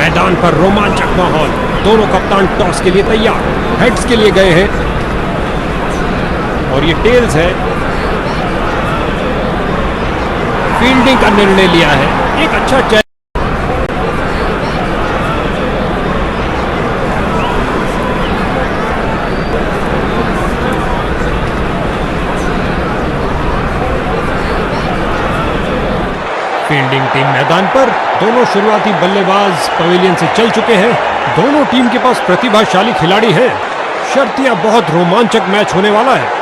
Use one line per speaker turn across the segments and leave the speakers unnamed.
मैदान पर रोमांचक माहौल। दोनों कप्तान टॉस के लिए तैयार, हेड्स के लिए गए हैं और ये टेल्स है। फील्डिंग का निर्णय लिया है, एक अच्छा चैलेंज। फील्डिंग टीम मैदान पर, दोनों शुरुआती बल्लेबाज पवेलियन से चल चुके हैं। दोनों टीम के पास प्रतिभाशाली खिलाड़ी हैं। शर्तिया बहुत रोमांचक मैच होने वाला है।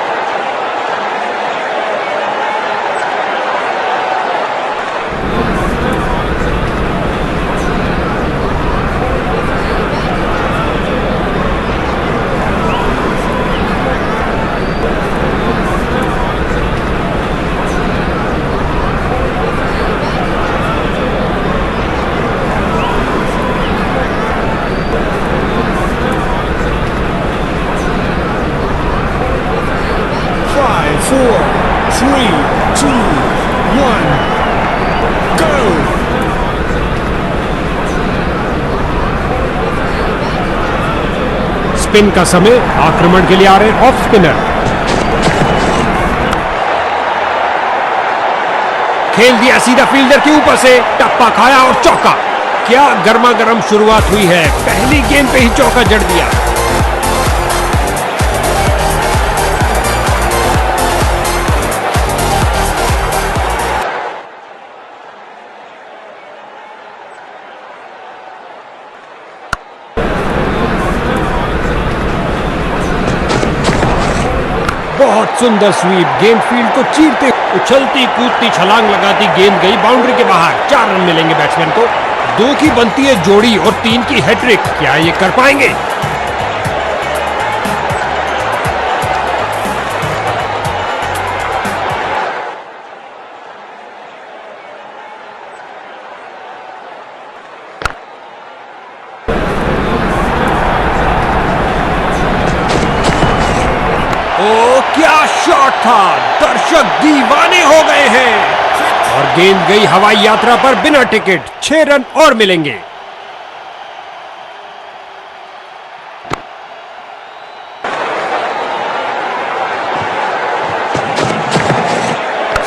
Four, three, two, one, go!
Spin का समय, आक्रमण के लिए आ रहे हैं ऑफ स्पिनर। खेल दिया सीधा फील्डर के ऊपर से, टप्पा खाया और चौका। क्या गर्मा गर्म शुरुआत हुई है, पहली गेंद पे ही चौका जड़ दिया। बहुत सुंदर स्वीप, गेंद फील्ड को चीरते, उछलती कूदती छलांग लगाती गेंद गई बाउंड्री के बाहर। 4 रन मिलेंगे बैट्समैन को। 2 की बनती है जोड़ी और 3 की हैट्रिक। क्या ये कर पाएंगे? ओ क्या शॉट था, दर्शक दीवाने हो गए हैं और गेंद गई हवाई यात्रा पर बिना टिकट। 6 रन और मिलेंगे।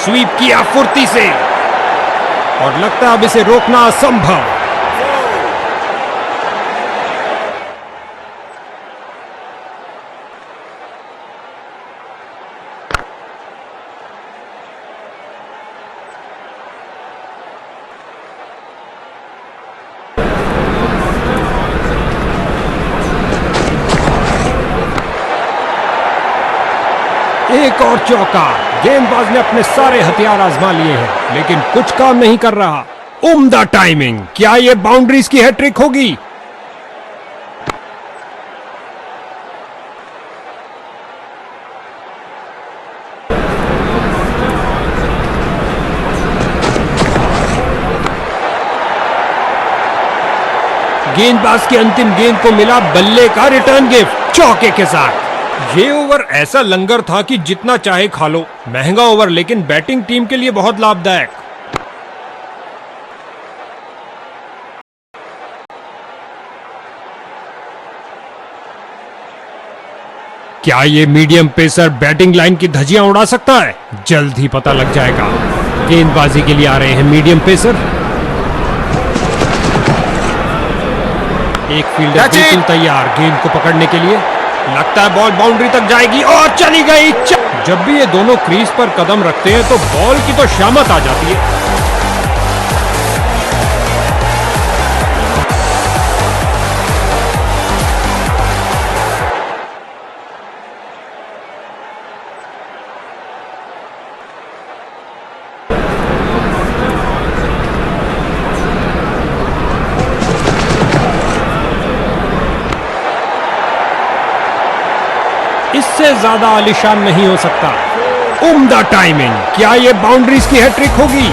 स्वीप किया फुर्ती से और लगता है अब इसे रोकना असंभव। एक और चौका। गेंदबाज ने अपने सारे हथियार आजमा लिए हैं, लेकिन कुछ काम नहीं कर रहा। उम्दा टाइमिंग। क्या यह बाउंड्रीज की हैट्रिक होगी? गेंदबाज की अंतिम गेंद को मिला बल्ले का रिटर्न गिफ्ट चौके के साथ। ये ओवर ऐसा लंगर था कि जितना चाहे खा लो। महंगा ओवर, लेकिन बैटिंग टीम के लिए बहुत लाभदायक। क्या ये मीडियम पेसर बैटिंग लाइन की धज्जियां उड़ा सकता है? जल्द ही पता लग जाएगा। गेंदबाजी के लिए आ रहे हैं मीडियम पेसर। एक फील्डर बिल्कुल तैयार गेंद को पकड़ने के लिए। लगता है बॉल बाउंड्री तक जाएगी और चली गई। जब भी ये दोनों क्रीज पर कदम रखते हैं तो बॉल की तो शामत आ जाती है। इससे ज्यादा आलीशान नहीं हो सकता। उम्दा टाइमिंग। क्या ये बाउंड्रीज की हैट्रिक होगी?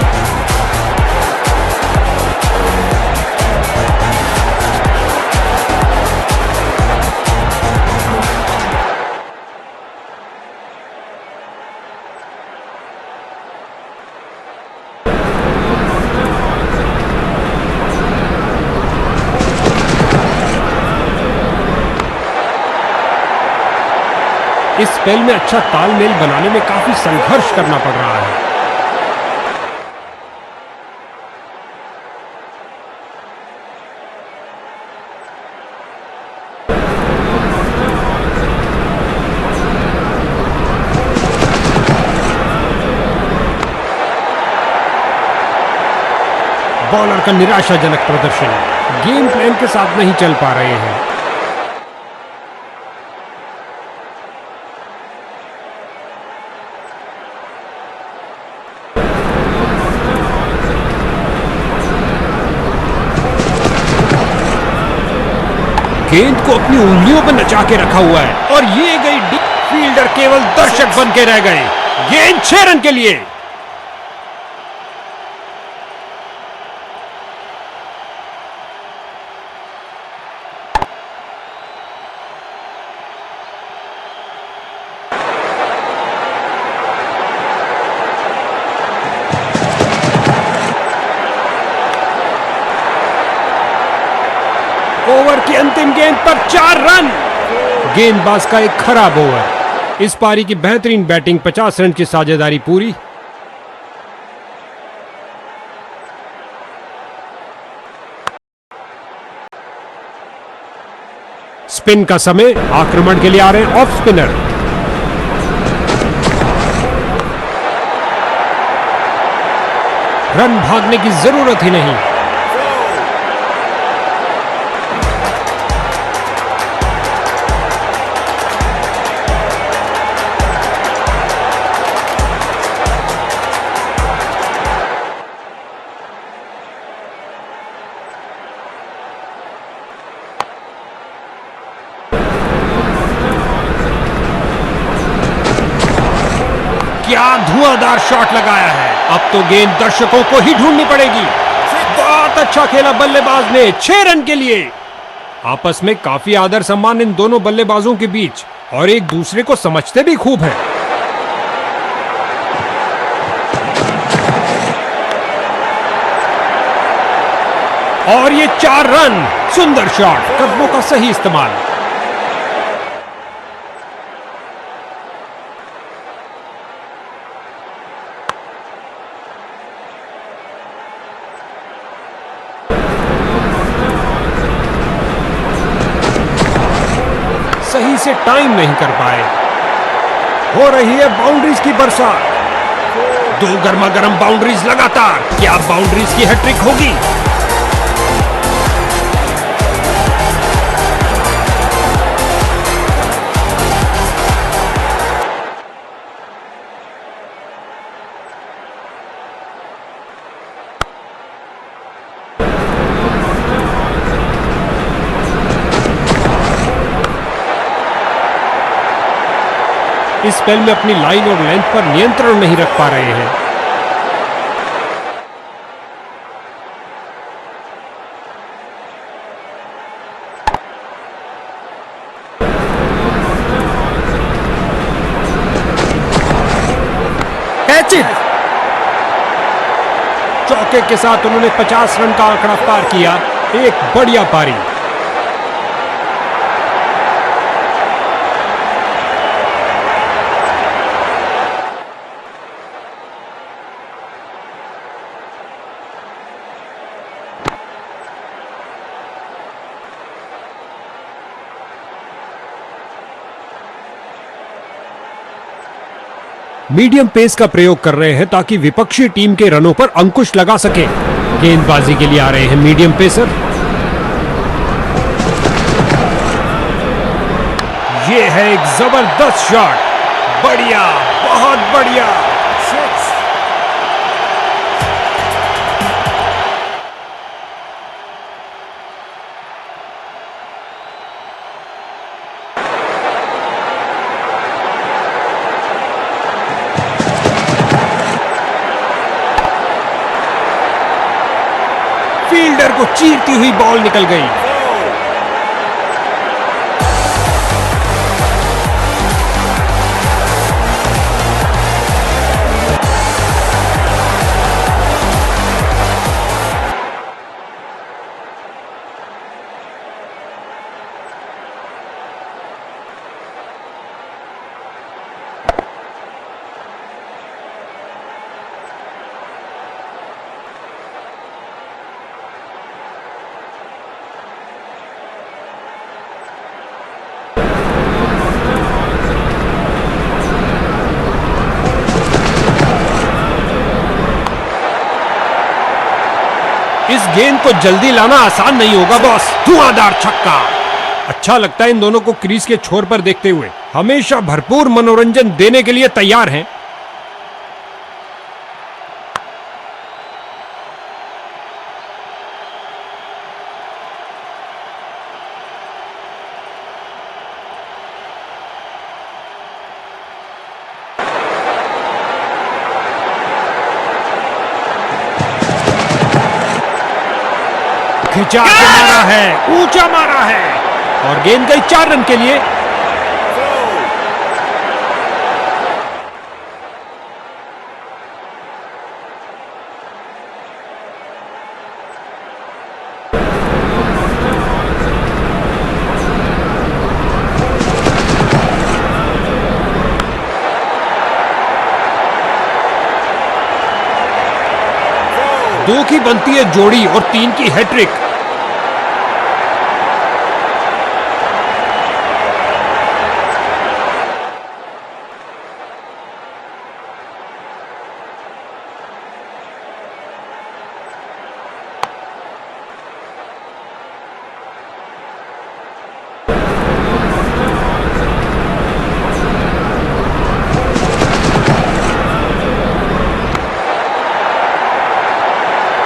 इस स्पेल में अच्छा तालमेल बनाने में काफी संघर्ष करना पड़ रहा है। बॉलर का निराशाजनक प्रदर्शन, गेम प्लान के साथ नहीं चल पा रहे हैं। गेंद को अपनी उंगलियों पर नचा के रखा हुआ है और ये गई डीप। फील्डर केवल दर्शक बन के रह गए। गेंद 6 रन के लिए। ओवर की अंतिम गेंद पर 4 रन। गेंदबाज का एक खराब ओवर। इस पारी की बेहतरीन बैटिंग, 50 रन की साझेदारी पूरी। स्पिन का समय, आक्रमण के लिए आ रहे हैं ऑफ स्पिनर। रन भागने की जरूरत ही नहीं। क्या धुआंधार शॉट लगाया है। अब तो गेंद दर्शकों को ही ढूंढनी पड़ेगी। बहुत अच्छा खेला बल्लेबाज ने, 6 रन के लिए। आपस में काफी आदर सम्मान इन दोनों बल्लेबाजों के बीच और एक दूसरे को समझते भी खूब हैं। और ये 4 रन। सुंदर शॉट, कदमों का सही इस्तेमाल। सही से टाइम नहीं कर पाए। हो रही है बाउंड्रीज की बरसात। 2 गर्मा गर्म बाउंड्रीज लगातार। क्या बाउंड्रीज की हैट्रिक होगी? इस स्पेल में अपनी लाइन और लेंथ पर नियंत्रण नहीं रख पा रहे हैं। Catch it. चौके के साथ उन्होंने 50 रन का आंकड़ा पार किया। एक बढ़िया पारी। मीडियम पेस का प्रयोग कर रहे हैं ताकि विपक्षी टीम के रनों पर अंकुश लगा सके। गेंदबाजी के लिए आ रहे हैं मीडियम पेसर। ये है एक जबरदस्त शॉट। बढ़िया, बहुत बढ़िया। फील्डर को चीरती हुई बॉल निकल गई। गेंद को जल्दी लाना आसान नहीं होगा बॉस। धुआंधार छक्का। अच्छा लगता है इन दोनों को क्रीज के छोर पर देखते हुए। हमेशा भरपूर मनोरंजन देने के लिए तैयार हैं। खिंचा के मारा है, ऊंचा मारा है और गेंद गई 4 रन के लिए। दो की बनती है जोड़ी और 3 की हैट्रिक।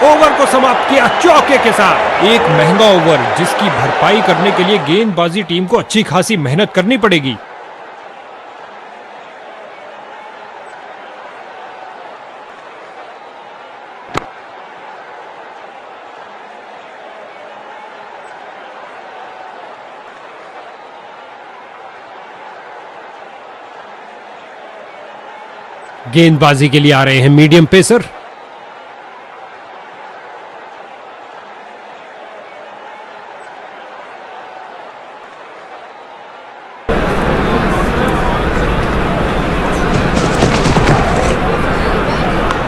ओवर को समाप्त किया चौके के साथ। एक महंगा ओवर जिसकी भरपाई करने के लिए गेंदबाजी टीम को अच्छी खासी मेहनत करनी पड़ेगी। गेंदबाजी के लिए आ रहे हैं मीडियम पेसर।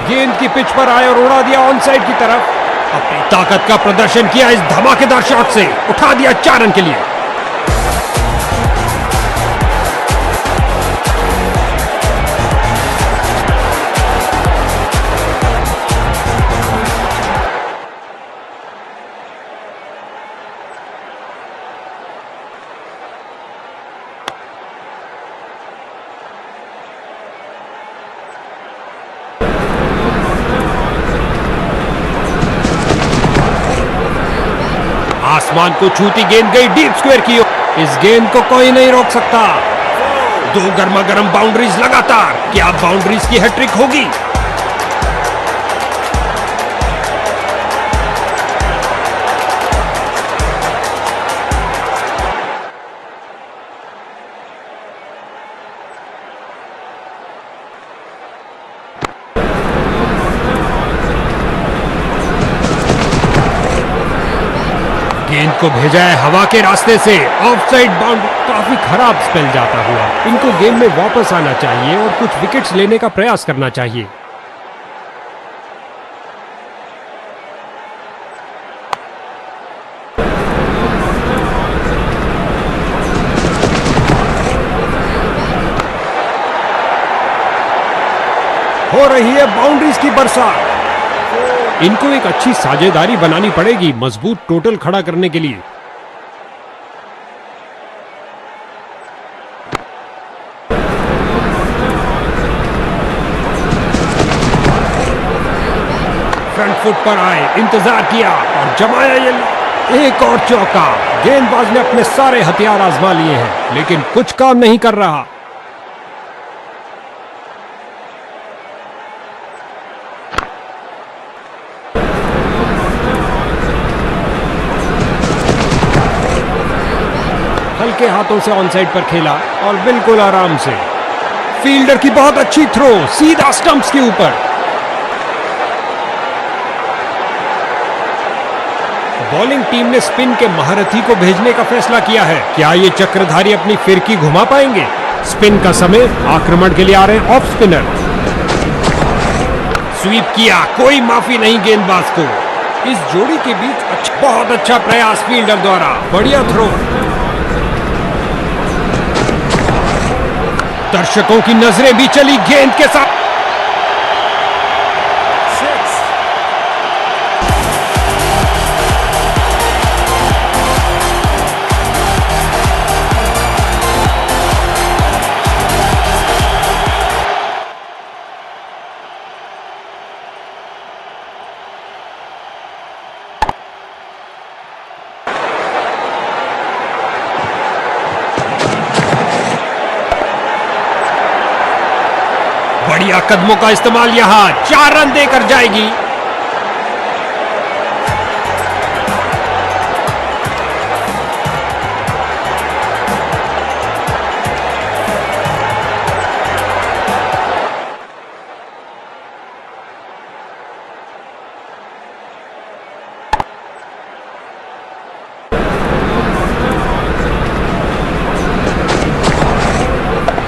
गेंद की पिच पर आए और उड़ा दिया ऑन साइड की तरफ। अपनी ताकत का प्रदर्शन किया इस धमाकेदार शॉट से, उठा दिया 4 रन के लिए। आसमान को छूती गेंद गई डीप स्क्वायर की ओर। इस गेंद को कोई नहीं रोक सकता। 2 गर्मा गर्म बाउंड्रीज लगातार। क्या बाउंड्रीज की हैट्रिक होगी? गेंद को भेजा है हवा के रास्ते से ऑफ साइड बाउंड्री। काफी खराब स्पेल जाता हुआ। इनको गेम में वापस आना चाहिए और कुछ विकेट्स लेने का प्रयास करना चाहिए। हो रही है बाउंड्रीज की बरसात। इनको एक अच्छी साझेदारी बनानी पड़ेगी मजबूत टोटल खड़ा करने के लिए। फ्रंट फुट पर आए, इंतजार किया और जमाया ये एक और चौका। गेंदबाज ने अपने सारे हथियार आजमा लिए हैं लेकिन कुछ काम नहीं कर रहा। हल्के हाथों से ऑन साइड पर खेला और बिल्कुल आराम से। फील्डर की बहुत अच्छी थ्रो सीधा स्टंप्स के ऊपर। बॉलिंग टीम ने स्पिन के महारथी को भेजने का फैसला किया है। क्या ये चक्रधारी अपनी फिरकी घुमा पाएंगे? स्पिन का समय, आक्रमण के लिए आ रहे हैं ऑफ स्पिनर। स्वीप किया, कोई माफी नहीं गेंदबाज को। इस जोड़ी के बीच बहुत अच्छा प्रयास फील्डर द्वारा। बढ़िया थ्रो। दर्शकों की नजरें भी चली गेंद के साथ। किया कदमों का इस्तेमाल, यहां 4 रन देकर जाएगी।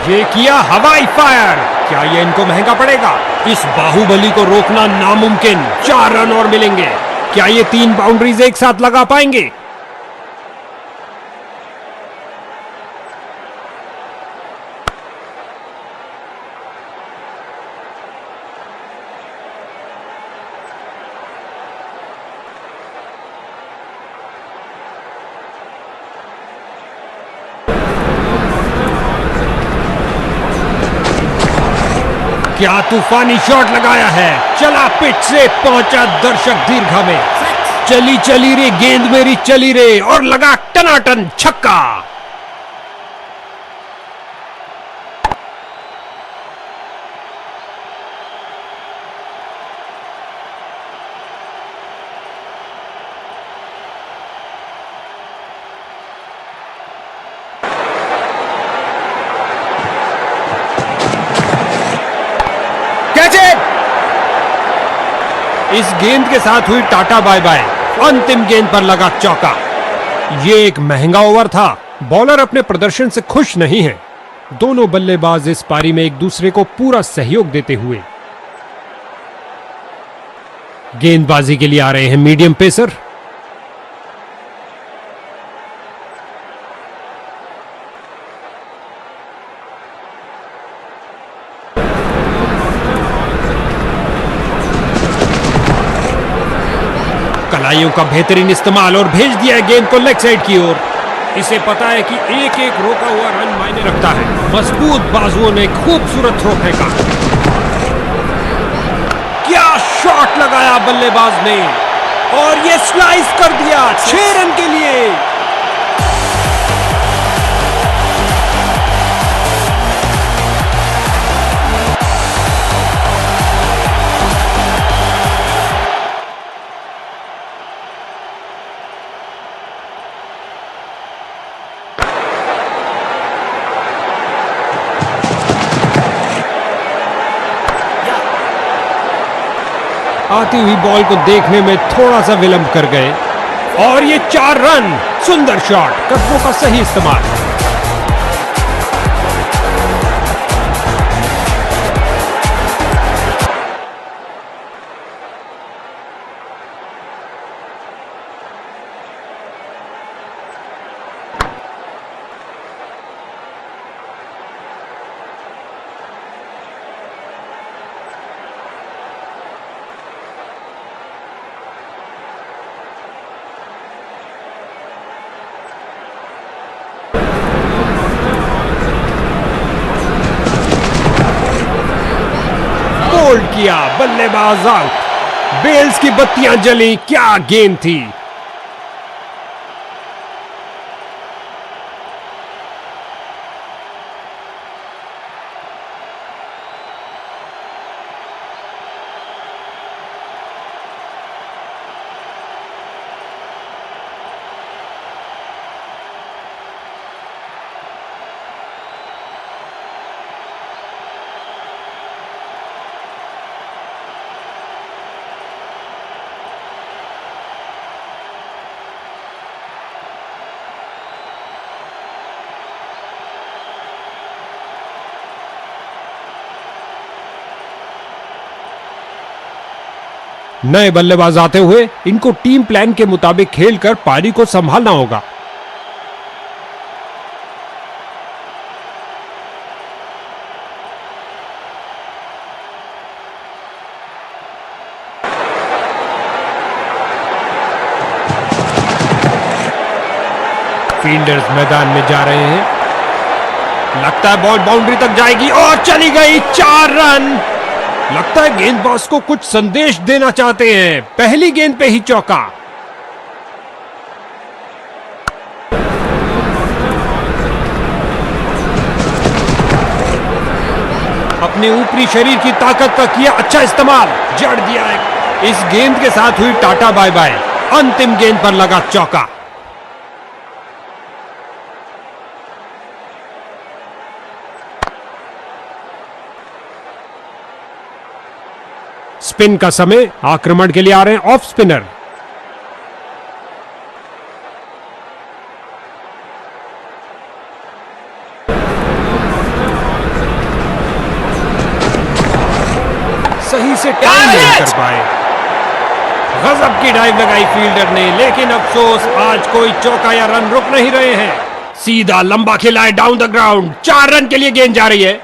ये किया हवाई फायर, क्या ये इनको महंगा पड़ेगा? इस बाहुबली को रोकना नामुमकिन। 4 रन और मिलेंगे। क्या ये 3 बाउंड्रीज एक साथ लगा पाएंगे? क्या तूफानी शॉट लगाया है, चला पिच से, पहुंचा दर्शक दीर्घा में। चली चली रे गेंद मेरी चली रे, और लगा टनाटन छक्का। इस गेंद के साथ हुई टाटा बाय बाय। अंतिम गेंद पर लगा चौका। ये एक महंगा ओवर था। बॉलर अपने प्रदर्शन से खुश नहीं है। दोनों बल्लेबाज इस पारी में एक दूसरे को पूरा सहयोग देते हुए। गेंदबाजी के लिए आ रहे हैं मीडियम पेसर। कलाइयों का बेहतरीन इस्तेमाल और भेज दिया है गेंद को लेग साइड की ओर। इसे पता है कि एक एक रोका हुआ रन मायने रखता है। मजबूत बाजुओं ने खूबसूरत थ्रो फेंका। क्या शॉट लगाया बल्लेबाज ने, और ये स्लाइस कर दिया 6 रन के लिए। आती हुई बॉल को देखने में थोड़ा सा विलंब कर गए, और ये 4 रन। सुंदर शॉट, कदमों का सही इस्तेमाल। बोल्ड किया, बल्लेबाज आउट। बेल्स की बत्तियां जली, क्या गेंद थी। नए बल्लेबाज आते हुए इनको टीम प्लान के मुताबिक खेलकर पारी को संभालना होगा। फील्डर्स मैदान में जा रहे हैं। लगता है बॉल बाउंड्री तक जाएगी, और चली गई। 4 रन। लगता है गेंदबाज को कुछ संदेश देना चाहते हैं। पहली गेंद पे ही चौका। अपने ऊपरी शरीर की ताकत का किया अच्छा इस्तेमाल, जड़ दिया है। इस गेंद के साथ हुई टाटा बाय बाय। अंतिम गेंद पर लगा चौका। स्पिन का समय, आक्रमण के लिए आ रहे हैं ऑफ स्पिनर। सही से टाइम नहीं कर पाए। गजब की डाइव लगाई फील्डर ने, लेकिन अफसोस आज कोई चौका या रन रुक नहीं रहे हैं। सीधा लंबा खिलाए डाउन द ग्राउंड। 4 रन के लिए गेंद जा रही है।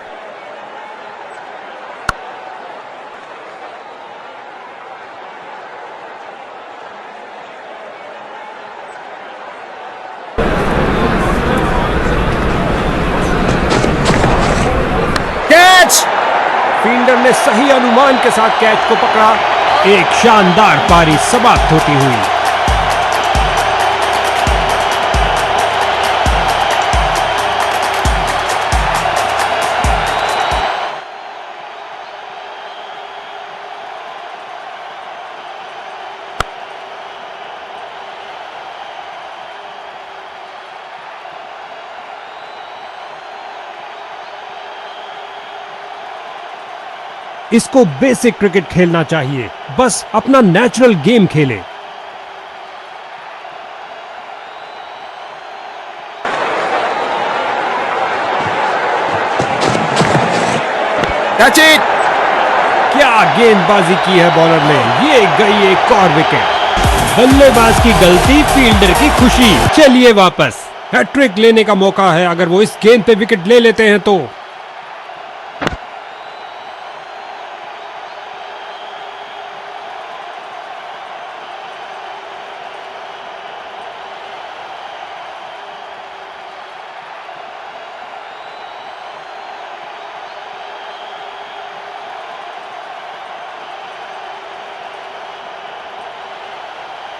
कैच! फील्डर ने सही अनुमान के साथ कैच को पकड़ा। एक शानदार पारी समाप्त होती हुई। इसको बेसिक क्रिकेट खेलना चाहिए, बस अपना नेचुरल गेम खेले।
Catch it!
क्या गेंदबाजी की है बॉलर ने, ये गई एक और विकेट। बल्लेबाज की गलती, फील्डर की खुशी। चलिए वापस। हैट्रिक लेने का मौका है अगर वो इस गेंद पे विकेट ले लेते हैं तो।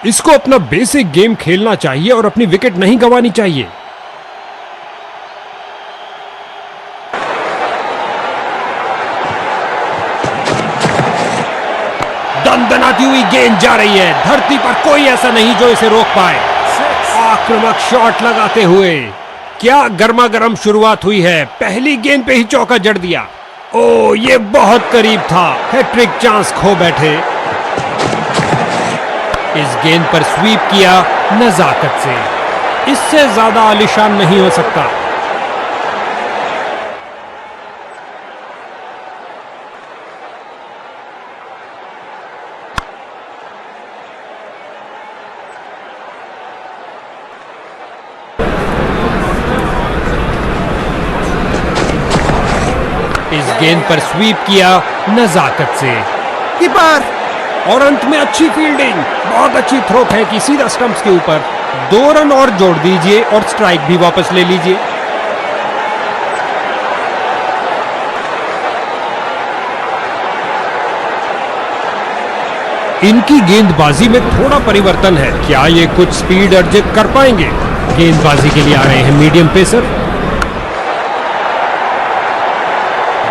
इसको अपना बेसिक गेम खेलना चाहिए और अपनी विकेट नहीं गंवानी चाहिए। दनदनाती हुई गेंद जा रही है। धरती पर कोई ऐसा नहीं जो इसे रोक पाए। आक्रामक शॉट लगाते हुए क्या गर्मा गर्म शुरुआत हुई है। पहली गेंद पे ही चौका जड़ दिया। ओ, ये बहुत करीब था। हैट्रिक चांस खो बैठे। इस गेंद पर स्वीप किया नजाकत से। इससे ज्यादा आलीशान नहीं हो सकता। इस गेंद पर स्वीप किया नजाकत से।
कीपर!
और अंत में अच्छी फील्डिंग, बहुत अच्छी थ्रो फेंकी सीधा स्टंप्स के ऊपर। 2 रन और जोड़ दीजिए और स्ट्राइक भी वापस ले लीजिए। इनकी गेंदबाजी में थोड़ा परिवर्तन है। क्या ये कुछ स्पीड अर्जित कर पाएंगे? गेंदबाजी के लिए आ रहे हैं मीडियम पेसर।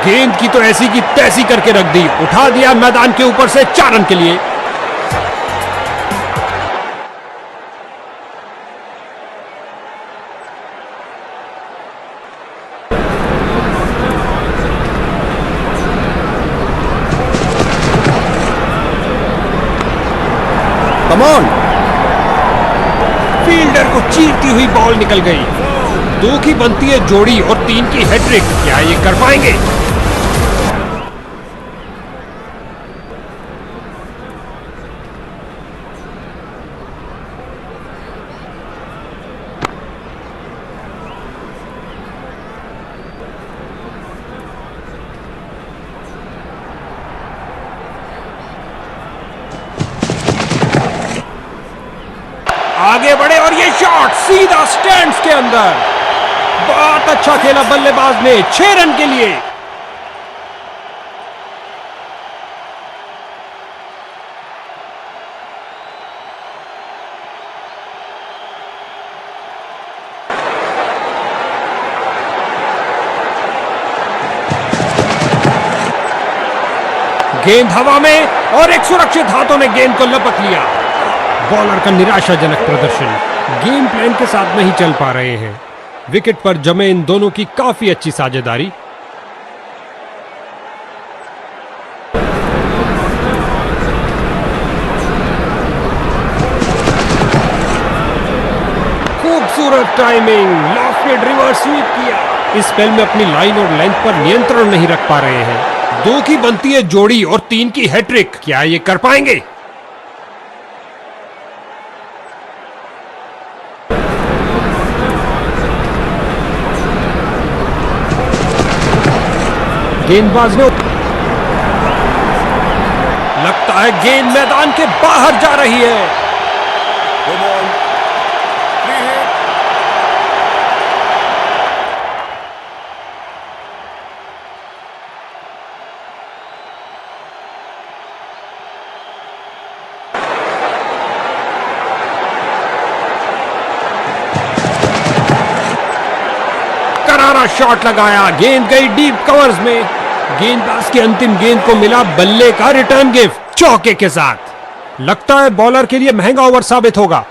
गेंद की तो ऐसी की तैसी करके रख दी। उठा दिया मैदान के ऊपर से। 4 रन के लिए।
Come on!
फील्डर को चीरती हुई बॉल निकल गई। 2 की बनती है जोड़ी और 3 की हैट्रिक। क्या ये कर पाएंगे? आगे बढ़े और ये शॉट सीधा स्टैंड्स के अंदर। बहुत अच्छा खेला बल्लेबाज ने। 6 रन के लिए। गेंद हवा में और एक सुरक्षित हाथों ने गेंद को लपक लिया। बॉलर का निराशाजनक प्रदर्शन, गेम प्लान के साथ नहीं चल पा रहे हैं। विकेट पर जमे इन दोनों की काफी अच्छी साझेदारी। खूबसूरत टाइमिंग, लॉफ्टेड रिवर्स स्वीप किया। इस स्पेल में अपनी लाइन और लेंथ पर नियंत्रण नहीं रख पा रहे हैं। 2 की बनती है जोड़ी और 3 की हैट्रिक। क्या ये कर पाएंगे? गेंदबाज ने लगता है गेंद मैदान के बाहर जा रही है। करारा शॉट लगाया, गेंद गई डीप कवर्स में। गेंदबाज की अंतिम गेंद को मिला बल्ले का रिटर्न गिफ्ट चौके के साथ। लगता है बॉलर के लिए महंगा ओवर साबित होगा।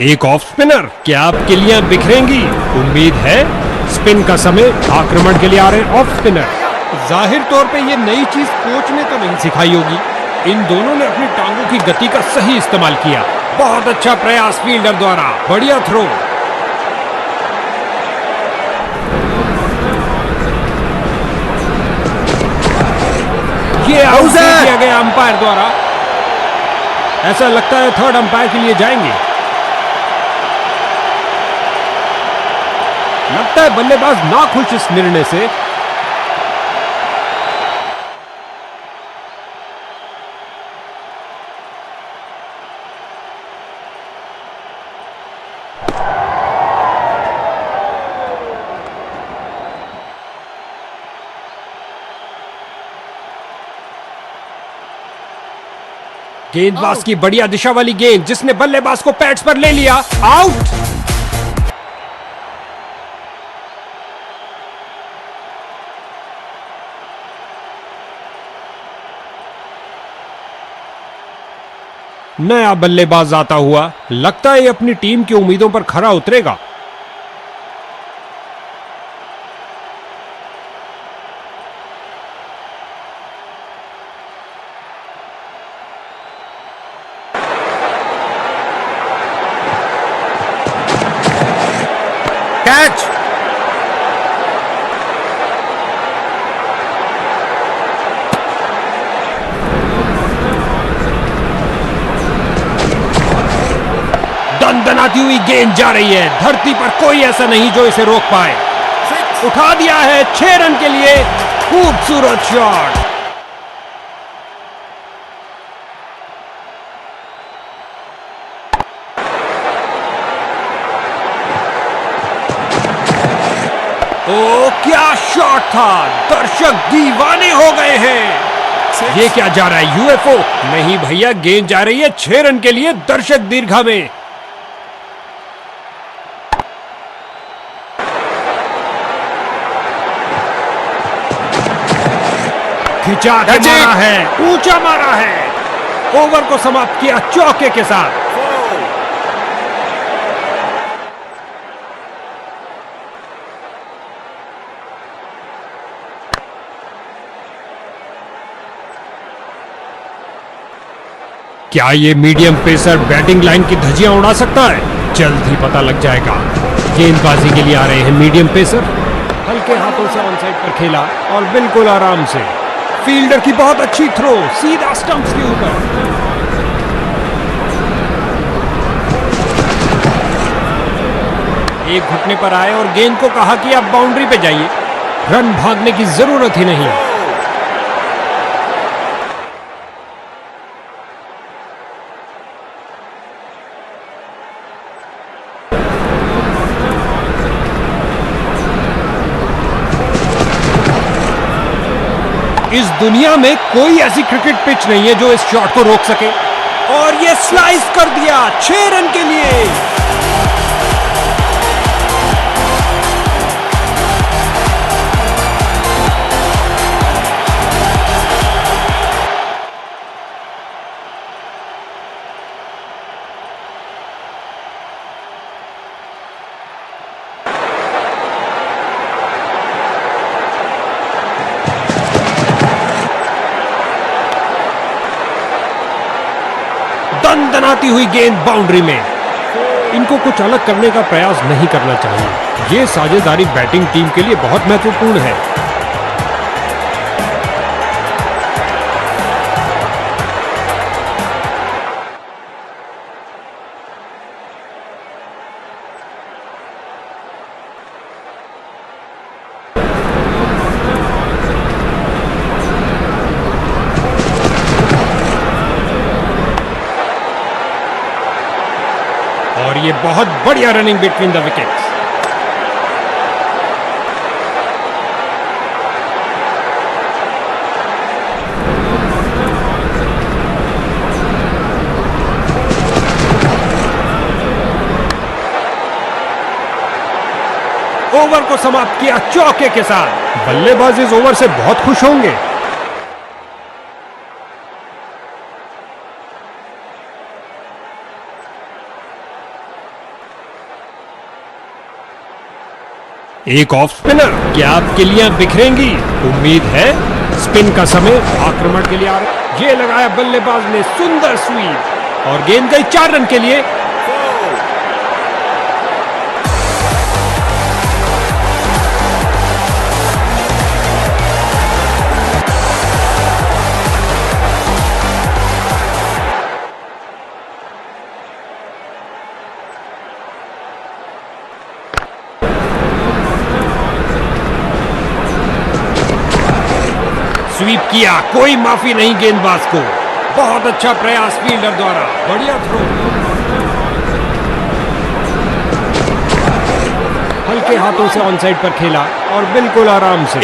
एक ऑफ स्पिनर, क्या आपके लिए बिखरेंगी? उम्मीद है। स्पिन का समय, आक्रमण के लिए आ रहे ऑफ स्पिनर। जाहिर तौर पे ये नई चीज कोच ने तो नहीं सिखाई होगी। इन दोनों ने अपनी टांगों की गति का सही इस्तेमाल किया। बहुत अच्छा प्रयास फील्डर द्वारा, बढ़िया थ्रो। ये आउट किया गया अंपायर द्वारा। ऐसा लगता है थर्ड अंपायर के लिए जाएंगे। लगता है बल्लेबाज नाखुश इस निर्णय से। गेंदबाज की बढ़िया दिशा वाली गेंद, जिसने बल्लेबाज को पैड्स पर ले लिया। आउट। नया बल्लेबाज आता हुआ, लगता है ये अपनी टीम की उम्मीदों पर खरा उतरेगा।
कैच।
दनदनाती हुई गेंद जा रही है। धरती पर कोई ऐसा नहीं जो इसे रोक पाए। उठा दिया है 6 रन के लिए। खूबसूरत शॉट। ओ क्या शॉट था, दर्शक दीवाने हो गए हैं। ये क्या जा रहा है, यूएफओ? नहीं भैया, गेंद जा रही है 6 रन के लिए दर्शक दीर्घा में। खिंचा के मारा है, ऊंचा मारा है। ओवर को समाप्त किया चौके के साथ। क्या ये मीडियम पेसर बैटिंग लाइन की धज्जियां उड़ा सकता है? जल्द ही पता लग जाएगा। गेंदबाजी के लिए आ रहे हैं मीडियम पेसर। हल्के हाथों से ऑन साइड पर खेला और बिल्कुल आराम से। फील्डर की बहुत अच्छी थ्रो, सीधा स्टंप्स के ऊपर। एक घुटने पर आए और गेंद को कहा कि आप बाउंड्री पे जाइए। रन भागने की जरूरत ही नहीं। इस दुनिया में कोई ऐसी क्रिकेट पिच नहीं है जो इस शॉट को रोक सके। और ये स्लाइस कर दिया 6 रन के लिए। दनदनाती हुई गेंद बाउंड्री में। इनको कुछ अलग करने का प्रयास नहीं करना चाहिए। ये साझेदारी बैटिंग टीम के लिए बहुत महत्वपूर्ण है। और ये बहुत बढ़िया running between the wickets. Over को समाप्त किया चौके के साथ। बल्लेबाज इस ओवर से बहुत खुश होंगे। एक ऑफ स्पिनर, क्या आपके लिए बिखरेंगी? उम्मीद है। स्पिन का समय, आक्रमण के लिए आ रहे। ये लगाया बल्लेबाज ने सुंदर स्वीप और गेंद गई 4 रन के लिए। स्वीप किया, कोई माफी नहीं गेंदबाज को। बहुत अच्छा प्रयास फील्डर द्वारा, बढ़िया थ्रो। हल्के हाथों से ऑन साइड पर खेला और बिल्कुल आराम से।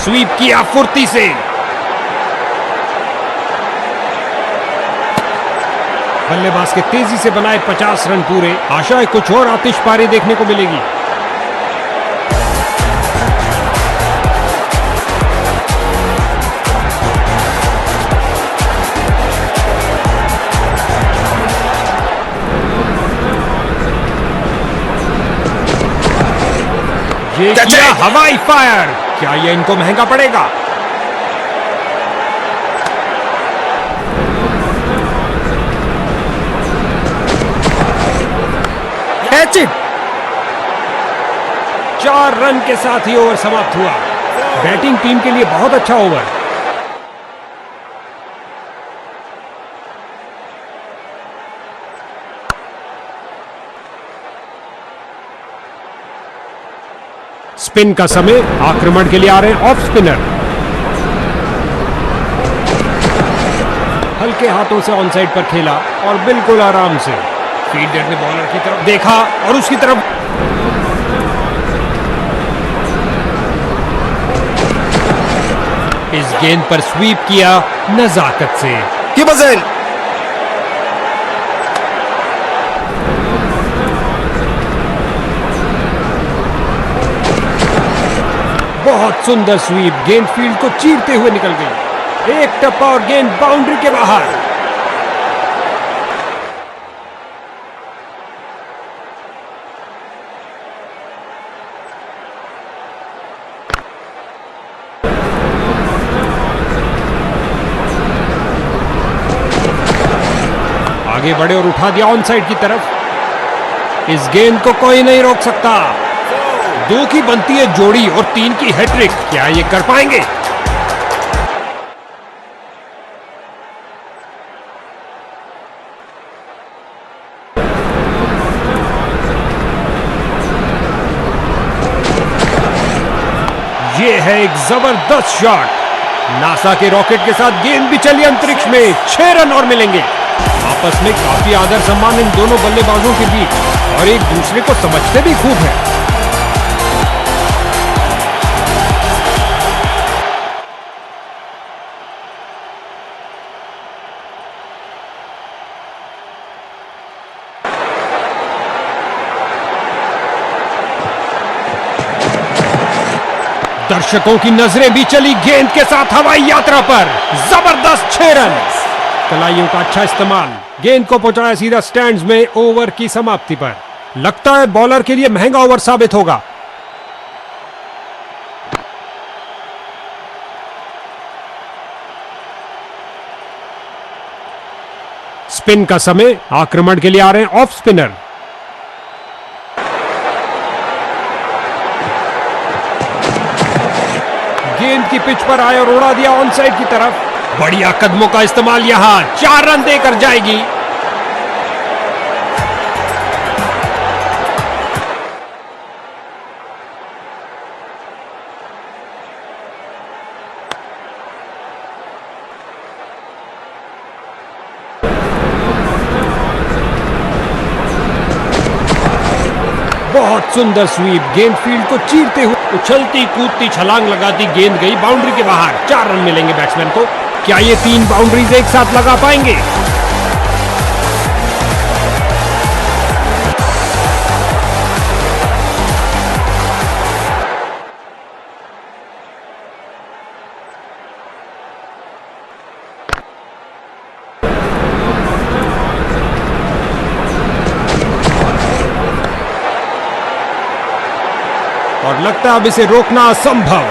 स्वीप किया फुर्ती से। बल्लेबाज के तेजी से बनाए 50 रन पूरे। आशा है कुछ और आतिशबाजी देखने को मिलेगी। ये किया हवाई फायर। क्या ये इनको महंगा पड़ेगा?
Catch it.
4 रन के साथ ही ओवर समाप्त हुआ। बैटिंग टीम के लिए बहुत अच्छा ओवर। स्पिन का समय, आक्रमण के लिए आ रहे हैं ऑफ स्पिनर। हल्के हाथों से ऑन साइड पर खेला और बिल्कुल आराम से। फील्डर ने बॉलर की तरफ देखा और उसकी तरफ इस गेंद पर स्वीप किया नजाकत से। बहुत सुंदर स्वीप, गेंद फील्ड को चीरते हुए निकल गई। एक टप्पा और गेंद बाउंड्री के बाहर। आगे बढ़े और उठा दिया ऑन साइड की तरफ। इस गेंद को कोई नहीं रोक सकता। 2 की बनती है जोड़ी और 3 की हैट्रिक। क्या ये कर पाएंगे? ये है एक जबरदस्त शॉट। नासा के रॉकेट के साथ गेंद भी चली अंतरिक्ष में। 6 रन और मिलेंगे। आपस में काफी आदर सम्मान इन दोनों बल्लेबाजों के बीच। और एक दूसरे को समझते भी खूब है। दर्शकों की नजरें भी चली गेंद के साथ हवाई यात्रा पर। जबरदस्त 6 रन। कलाइयों का अच्छा इस्तेमाल, गेंद को पहुंचाया सीधा स्टैंड्स में ओवर की समाप्ति पर। लगता है बॉलर के लिए महंगा ओवर साबित होगा। स्पिन का समय, आक्रमण के लिए आ रहे हैं ऑफ स्पिनर। गेंद की पिच पर आए और उड़ा दिया ऑन साइड की तरफ। बढ़िया कदमों का इस्तेमाल, यहां 4 रन देकर जाएगी। बहुत सुंदर स्वीप, गेंद फील्ड को चीरते हुए उछलती कूदती छलांग लगाती गेंद गई बाउंड्री के बाहर। 4 रन मिलेंगे बैट्समैन को। क्या ये 3 बाउंड्रीज एक साथ लगा पाएंगे? और लगता है अब इसे रोकना असंभव।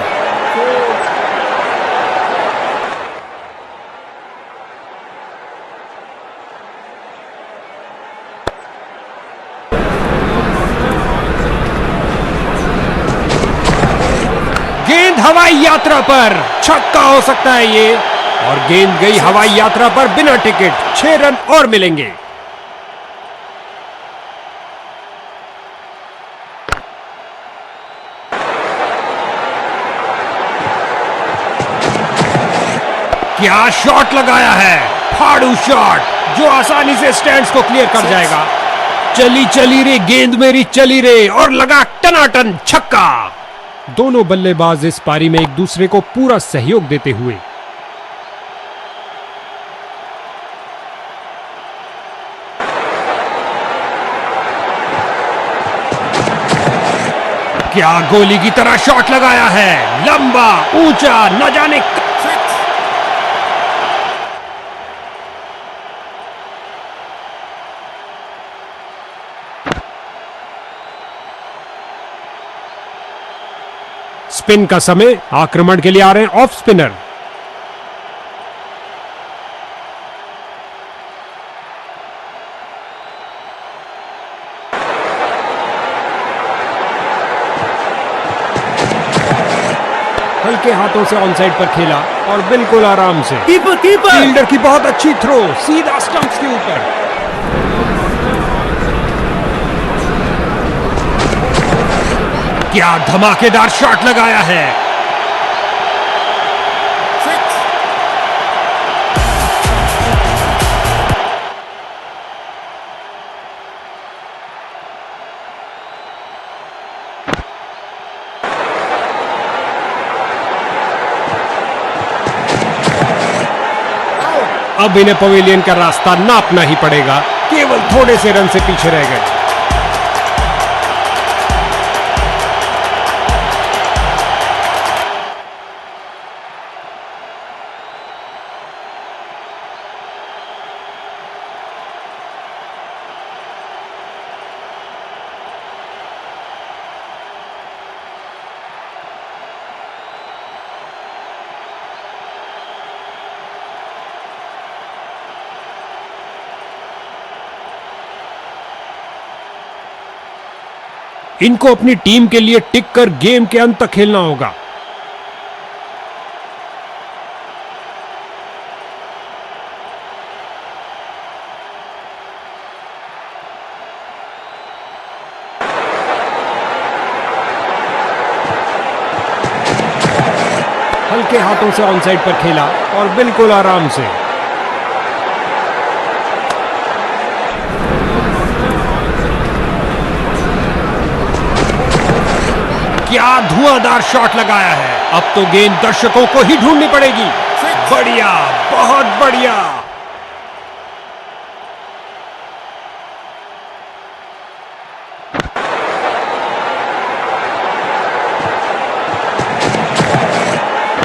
गेंद हवाई यात्रा पर, छक्का हो सकता है ये। और गेंद गई हवाई यात्रा पर बिना टिकट। 6 रन और मिलेंगे। क्या शॉट लगाया है, फाड़ू शॉट जो आसानी से स्टैंड्स को क्लियर कर जाएगा। चली चली रे गेंद मेरी चली रे, और लगा टनाटन छक्का। दोनों बल्लेबाज इस पारी में एक दूसरे को पूरा सहयोग देते हुए। क्या गोली की तरह शॉट लगाया है, लंबा ऊंचा, न जाने। स्पिन का समय, आक्रमण के लिए आ रहे हैं ऑफ स्पिनर। हल्के हाथों से ऑन साइड पर खेला और बिल्कुल आराम से।
कीपर
फील्डर की बहुत अच्छी थ्रो, सीधा स्टंप्स के ऊपर। क्या धमाकेदार शॉट लगाया है। अब इन्हें पवेलियन का रास्ता नापना ही पड़ेगा। केवल थोड़े से रन से पीछे रह गए। इनको अपनी टीम के लिए टिक कर गेम के अंत तक खेलना होगा। हल्के हाथों से ऑन साइड पर खेला और बिल्कुल आराम से। क्या धुआंधार शॉट लगाया है। अब तो गेंद दर्शकों को ही ढूंढनी पड़ेगी। बढ़िया, बहुत बढ़िया।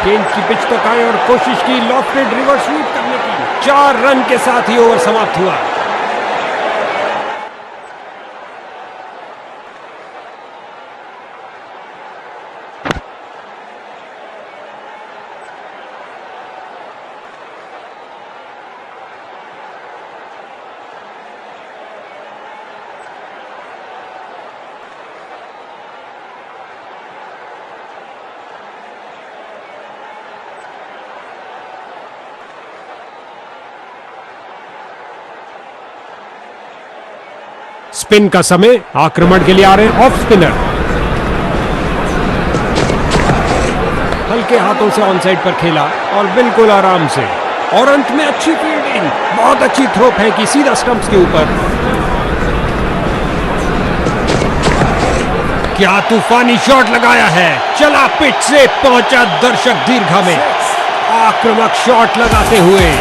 गेंद की पिच तक आए और कोशिश की लॉफ्टेड रिवर्स स्वीप करने की। 4 रन के साथ ही ओवर समाप्त हुआ। स्पिन का समय, आक्रमण के लिए आ रहे हैं ऑफ स्पिनर। हल्के हाथों से ऑन साइड पर खेला और बिल्कुल आराम से, और अंत में अच्छी फील्डिंग, बहुत अच्छी थ्रो फेंकी सीधा स्टंप्स के ऊपर। क्या तूफानी शॉट लगाया है, चला पिच से, पहुंचा दर्शक दीर्घा में। आक्रामक शॉट लगाते हुए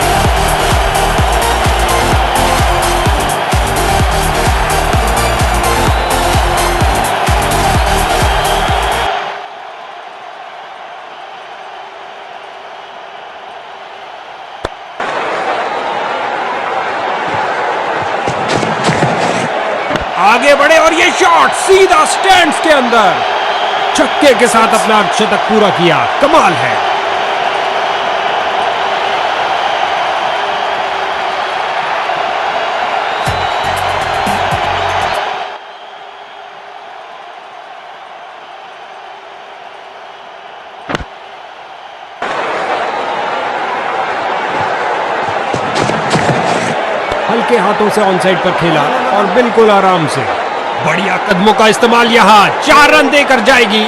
आगे बढ़े और ये शॉट सीधा स्टैंड्स के अंदर। छक्के के साथ अपना अर्धशतक पूरा किया, कमाल है। हल्के हाथों से ऑन साइड पर खेला और बिल्कुल आराम से। बढ़िया कदमों का इस्तेमाल, यहां 4 रन देकर जाएगी।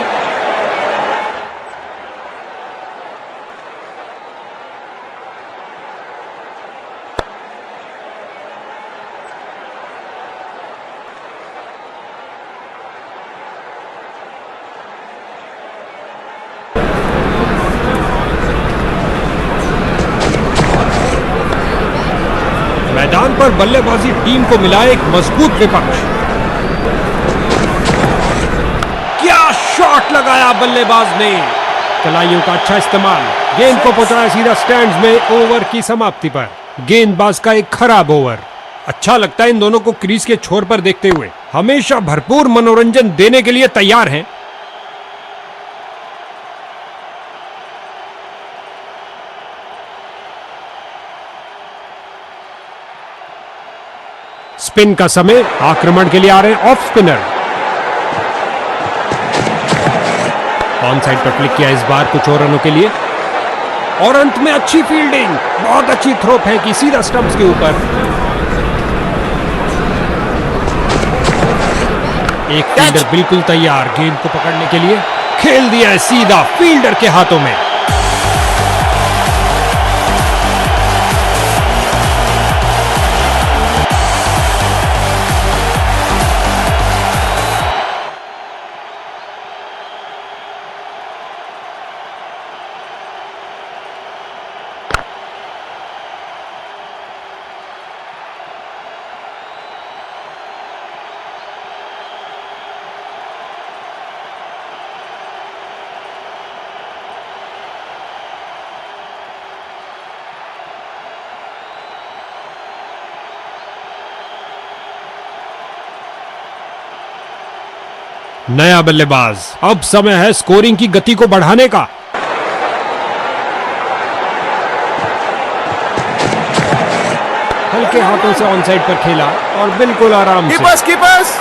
मैदान पर बल्लेबाजी टीम को मिला एक मजबूत विपक्ष। क्या शॉट लगाया बल्लेबाज ने, कलाइयों का अच्छा इस्तेमाल, गेंद को पहुंचाया सीधा स्टैंड्स में। ओवर की समाप्ति पर गेंदबाज का एक खराब ओवर। अच्छा लगता है इन दोनों को क्रीज के छोर पर देखते हुए, हमेशा भरपूर मनोरंजन देने के लिए तैयार हैं। स्पिन का समय, आक्रमण के लिए आ रहे हैं ऑफ स्पिनर। ऑन साइड पर क्लिक किया इस बार कुछ और रनों के लिए, और अंत में अच्छी फील्डिंग, बहुत अच्छी थ्रो फेंकी सीधा स्टंप्स के ऊपर। एक फील्डर बिल्कुल तैयार गेंद को पकड़ने के लिए, खेल दिया है सीधा फील्डर के हाथों में। नया बल्लेबाज, अब समय है स्कोरिंग की गति को बढ़ाने का। हल्के हाथों से ऑन साइड पर खेला और बिल्कुल आराम से।
Keepers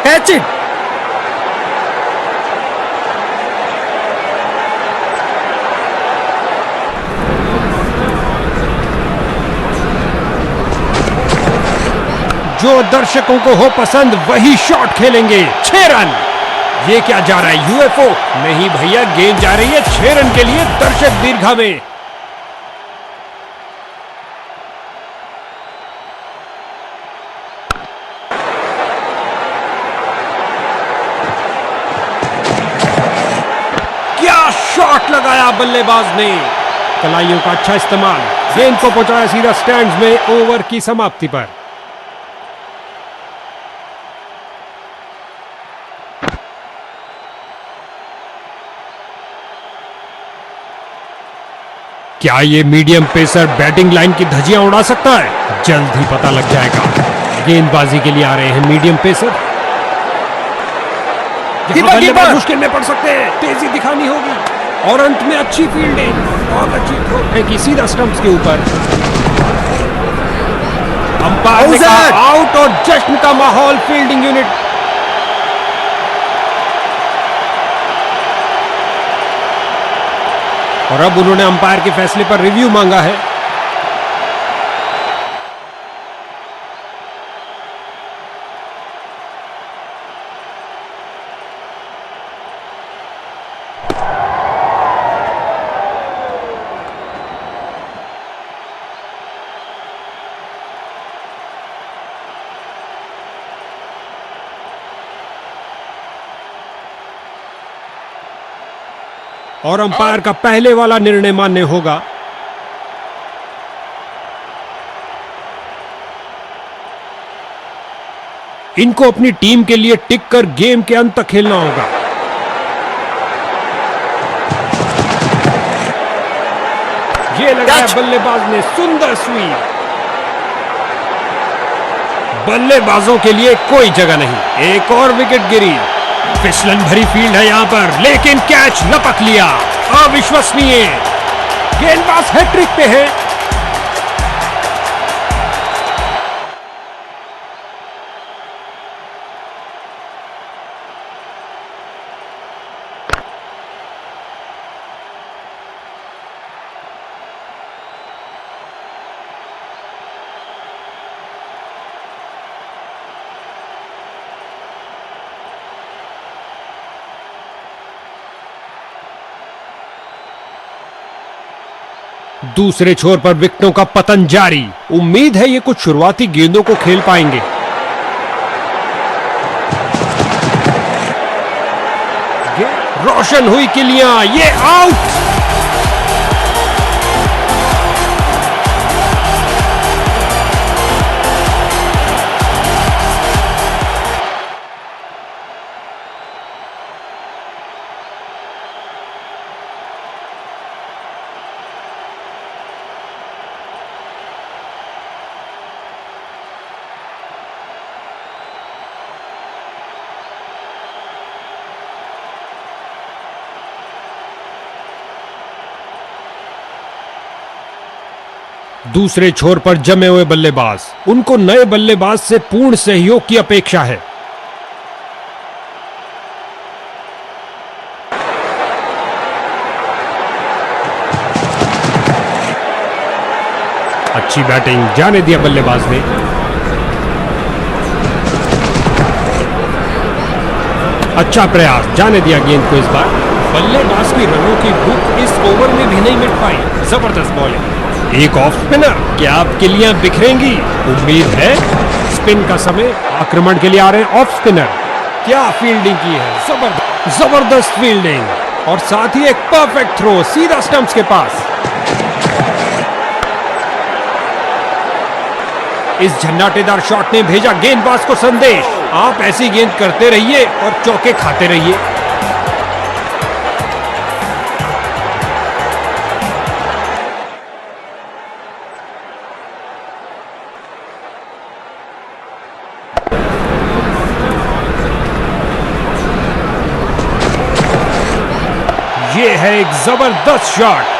catch it.
जो दर्शकों को हो पसंद वही शॉट खेलेंगे। 6 रन। ये क्या जा रहा है, यूएफओ? नहीं भैया, गेंद जा रही है 6 रन के लिए दर्शक दीर्घा में। शॉट लगाया बल्लेबाज ने, कलाइयों का अच्छा इस्तेमाल, गेंद को पहुंचाया सीधा स्टैंड्स में ओवर की समाप्ति पर। क्या ये मीडियम पेसर बैटिंग लाइन की धज्जियां उड़ा सकता है? जल्द ही पता लग जाएगा। गेंदबाजी के लिए आ रहे हैं मीडियम पेसर।
Keeper, keeper.
मुश्किल में पड़ सकते हैं, तेजी दिखानी होगी और अंत में अच्छी फील्डिंग, बहुत अच्छी थ्रो फेंकी सीधा स्टंप्स के ऊपर। अंपायर ने कहा आउट और जश्न का माहौल फील्डिंग यूनिट। और अब उन्होंने अंपायर के फैसले पर रिव्यू मांगा है। और अंपायर का पहले वाला निर्णय मान्य होगा। इनको अपनी टीम के लिए टिक कर गेम के अंत तक खेलना होगा। ये लगाया बल्लेबाज ने, सुंदर स्वीप। बल्लेबाजों के लिए कोई जगह नहीं, एक और विकेट गिरी। फिसलन भरी फील्ड है यहां पर, लेकिन कैच लपक लिया। अविश्वसनीय, गेंदबाज हैट्रिक पे है। दूसरे छोर पर विकेटों का पतन जारी। उम्मीद है ये कुछ शुरुआती गेंदों को खेल पाएंगे। रोशन हुई किलियां, ये आउट। दूसरे छोर पर जमे हुए बल्लेबाज, उनको नए बल्लेबाज से पूर्ण सहयोग की अपेक्षा है। अच्छी बैटिंग, जाने दिया बल्लेबाज ने। अच्छा प्रयास, जाने दिया गेंद को इस बार। बल्लेबाज की रनों की भूख इस ओवर में भी नहीं मिट पाई। जबरदस्त बॉलिंग, एक ऑफ स्पिनर, क्या आप किलियां बिखरेंगी? उम्मीद है। स्पिन का समय, आक्रमण के लिए आ रहे हैं ऑफ स्पिनर। क्या फील्डिंग की है, जबरदस्त फील्डिंग और साथ ही एक परफेक्ट थ्रो सीधा स्टंप्स के पास। इस झन्नाटेदार शॉट ने भेजा गेंदबाज को संदेश, आप ऐसी गेंद करते रहिए और चौके खाते रहिए। ये है एक जबरदस्त शॉट।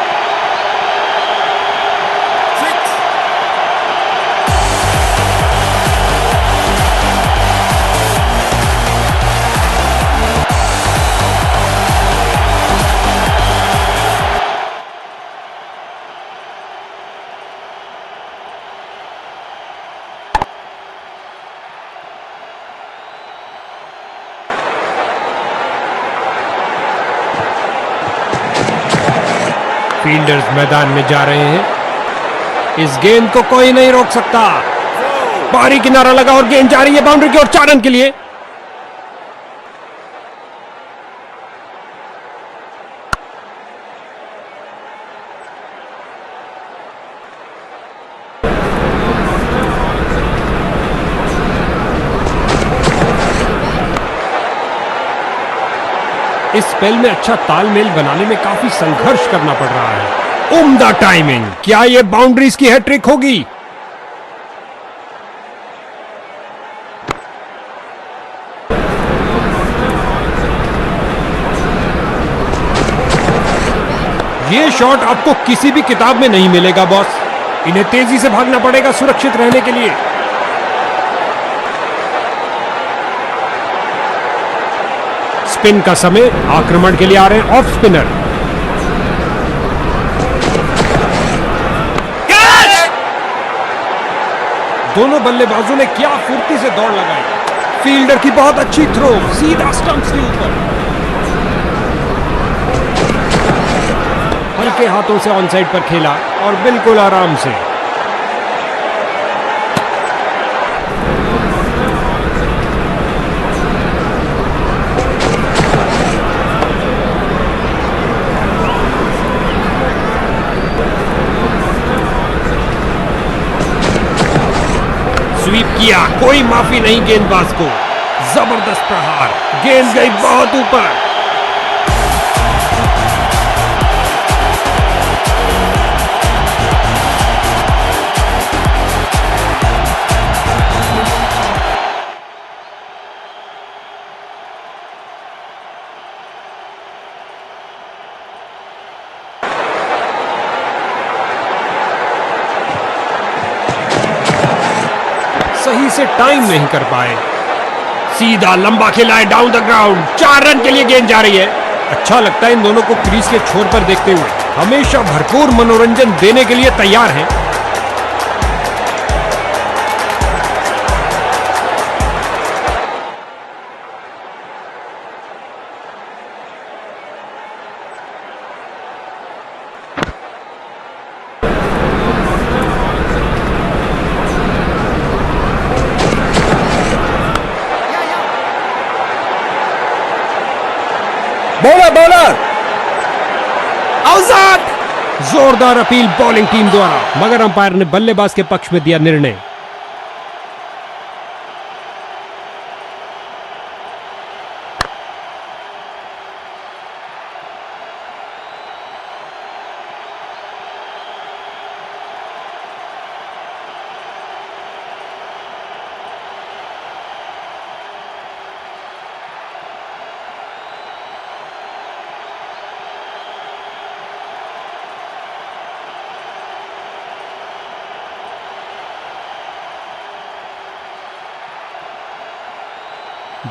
फील्डर्स मैदान में जा रहे हैं। इस गेंद को कोई नहीं रोक सकता। बाहरी किनारा लगा और गेंद जा रही है बाउंड्री की ओर, 4 रन के लिए। इस स्पेल में अच्छा तालमेल बनाने में काफी संघर्ष करना पड़ रहा है। उम्दा टाइमिंग, क्या ये बाउंड्रीज की हैट्रिक होगी? ये शॉट आपको किसी भी किताब में नहीं मिलेगा बॉस। इन्हें तेजी से भागना पड़ेगा सुरक्षित रहने के लिए। स्पिन का समय, आक्रमण के लिए आ रहे हैं ऑफ स्पिनर। दोनों बल्लेबाजों ने क्या फुर्ती से दौड़ लगाई। फील्डर की बहुत अच्छी थ्रो, सीधा स्टंप्स के ऊपर। हल्के हाथों से ऑन साइड पर खेला और बिल्कुल आराम से। स्वीप किया, कोई माफी नहीं गेंदबाज को। जबरदस्त प्रहार, गेंद गई बहुत ऊपर। सही से टाइम नहीं कर पाए। सीधा लंबा खेला है डाउन द ग्राउंड। 4 रन के लिए गेंद जा रही है। अच्छा लगता है इन दोनों को क्रीज के छोर पर देखते हुए। हमेशा भरपूर मनोरंजन देने के लिए तैयार हैं।
Bowler bowler out.
जोरदार अपील बॉलिंग टीम द्वारा, मगर अंपायर ने बल्लेबाज के पक्ष में दिया निर्णय।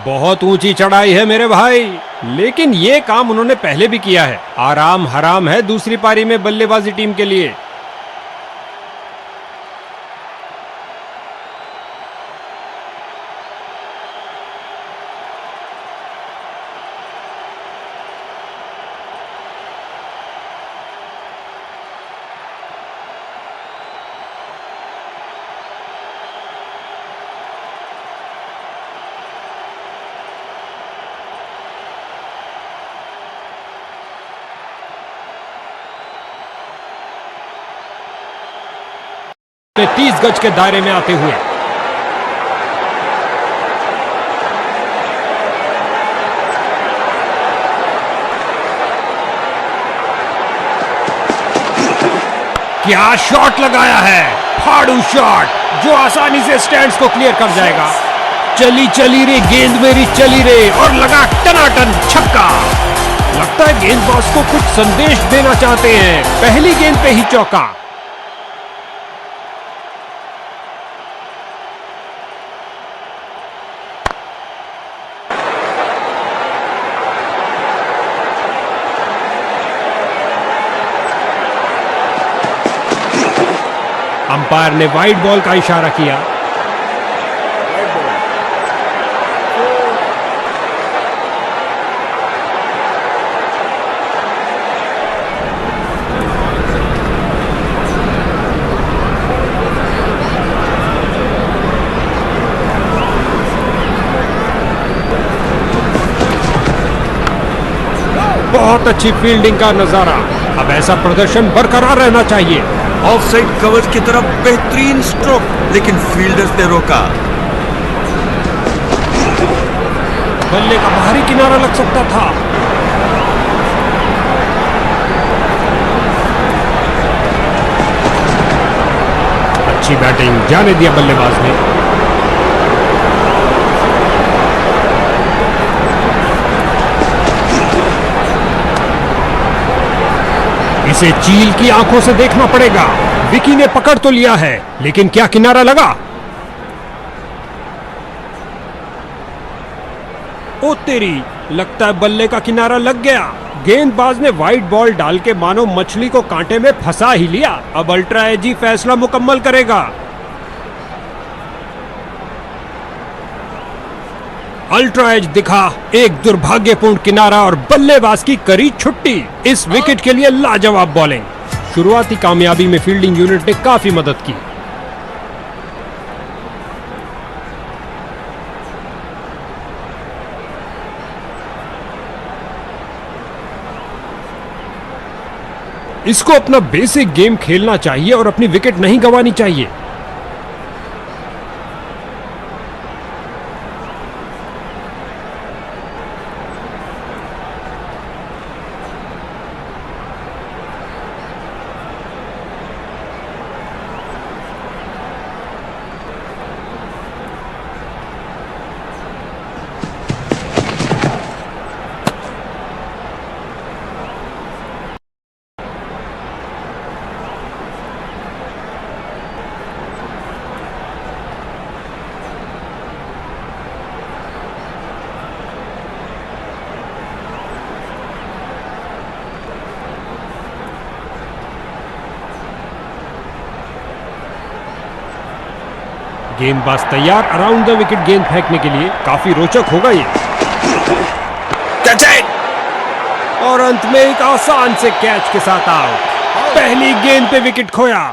बहुत ऊंची चढ़ाई है मेरे भाई, लेकिन यह काम उन्होंने पहले भी किया है। आराम हराम है दूसरी पारी में बल्लेबाजी टीम के लिए। ने 30 गज के दायरे में आते हुए क्या शॉट लगाया है। फाड़ू शॉट जो आसानी से स्टैंड्स को क्लियर कर जाएगा। चली चली रे गेंद मेरी चली रे, और लगा टनाटन छक्का। लगता है गेंदबाज को कुछ संदेश देना चाहते हैं। पहली गेंद पे ही चौका। अंपायर ने वाइड बॉल का इशारा किया। बहुत अच्छी फील्डिंग का नजारा। अब ऐसा प्रदर्शन बरकरार रहना चाहिए।
ऑफसाइड कवर की तरफ बेहतरीन स्ट्रोक, लेकिन फील्डर्स ने रोका।
बल्ले का बाहरी किनारा लग सकता था। अच्छी बैटिंग, जाने दिया बल्लेबाज ने। इसे चील की आंखों से देखना पड़ेगा। विकी ने पकड़ तो लिया है, लेकिन क्या किनारा लगा? ओ तेरी, लगता है बल्ले का किनारा लग गया। गेंदबाज ने वाइड बॉल डाल के मानो मछली को कांटे में फंसा ही लिया। अब अल्ट्रा एजी फैसला मुकम्मल करेगा। अल्ट्रा एज दिखा, एक दुर्भाग्यपूर्ण किनारा और बल्लेबाज की करी छुट्टी। इस विकेट के लिए लाजवाब बॉलिंग। शुरुआती कामयाबी में फील्डिंग यूनिट ने काफी मदद की। इसको अपना बेसिक गेम खेलना चाहिए और अपनी विकेट नहीं गंवानी चाहिए। गेंदबाज तैयार अराउंड द विकेट गेंद फेंकने के लिए। काफी रोचक होगा ये। और अंत में एक आसान से कैच के साथ आउट। पहली गेंद पे विकेट खोया।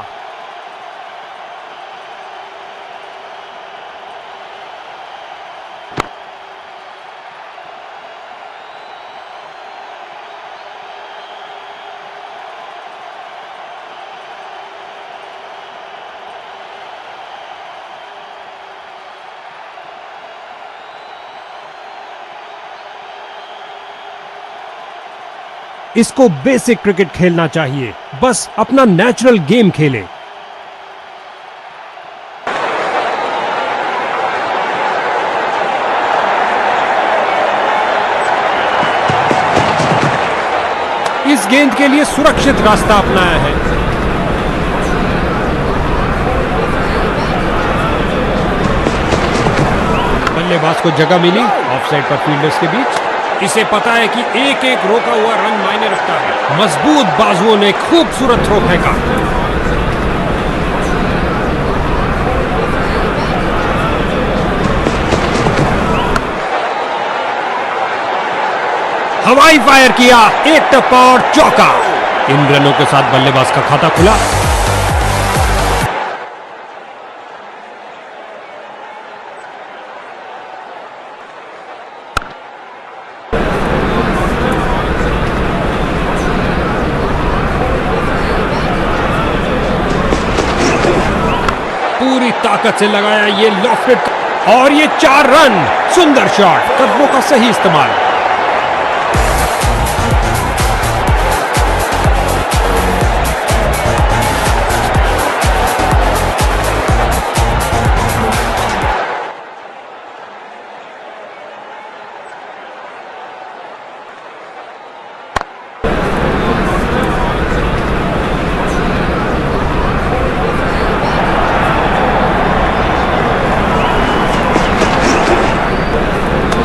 इसको बेसिक क्रिकेट खेलना चाहिए, बस अपना नेचुरल गेम खेले। इस गेंद के लिए सुरक्षित रास्ता अपनाया है। बल्लेबाज को जगह मिली ऑफसाइड पर फील्डर्स के बीच। इसे पता है कि एक एक रोका हुआ रन मायने रखता है। मजबूत बाजुओं ने खूबसूरत थ्रो फेंका। हवाई फायर किया, एक टप्पा और चौका। इन रनों के साथ बल्लेबाज का खाता खुला। पूरी ताकत से लगाया ये लॉफ्टेड और ये 4 रन। सुंदर शॉट, कदमों का सही इस्तेमाल।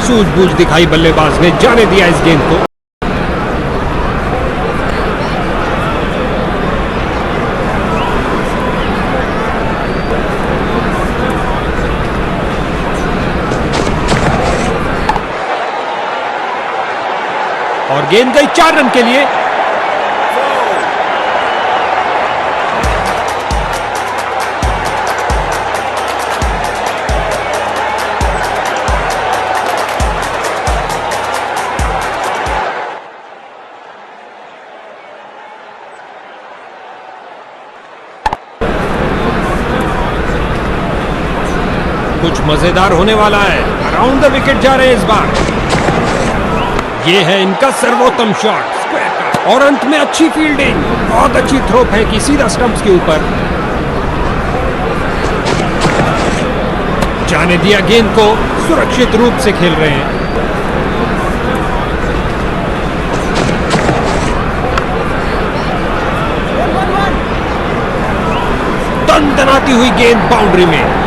सूझबूझ दिखाई बल्लेबाज ने, जाने दिया इस गेंद को। और गेंद गई 4 रन के लिए। कुछ मजेदार होने वाला है। अराउंड द विकेट जा रहे हैं इस बार। ये है इनका सर्वोत्तम शॉट, स्क्वायर का। और अंत में अच्छी फील्डिंग, बहुत अच्छी थ्रो फेंकी सीधा स्टंप्स के ऊपर। जाने दिया गेंद को, सुरक्षित रूप से खेल रहे हैं। दनदनाती हुई गेंद बाउंड्री में।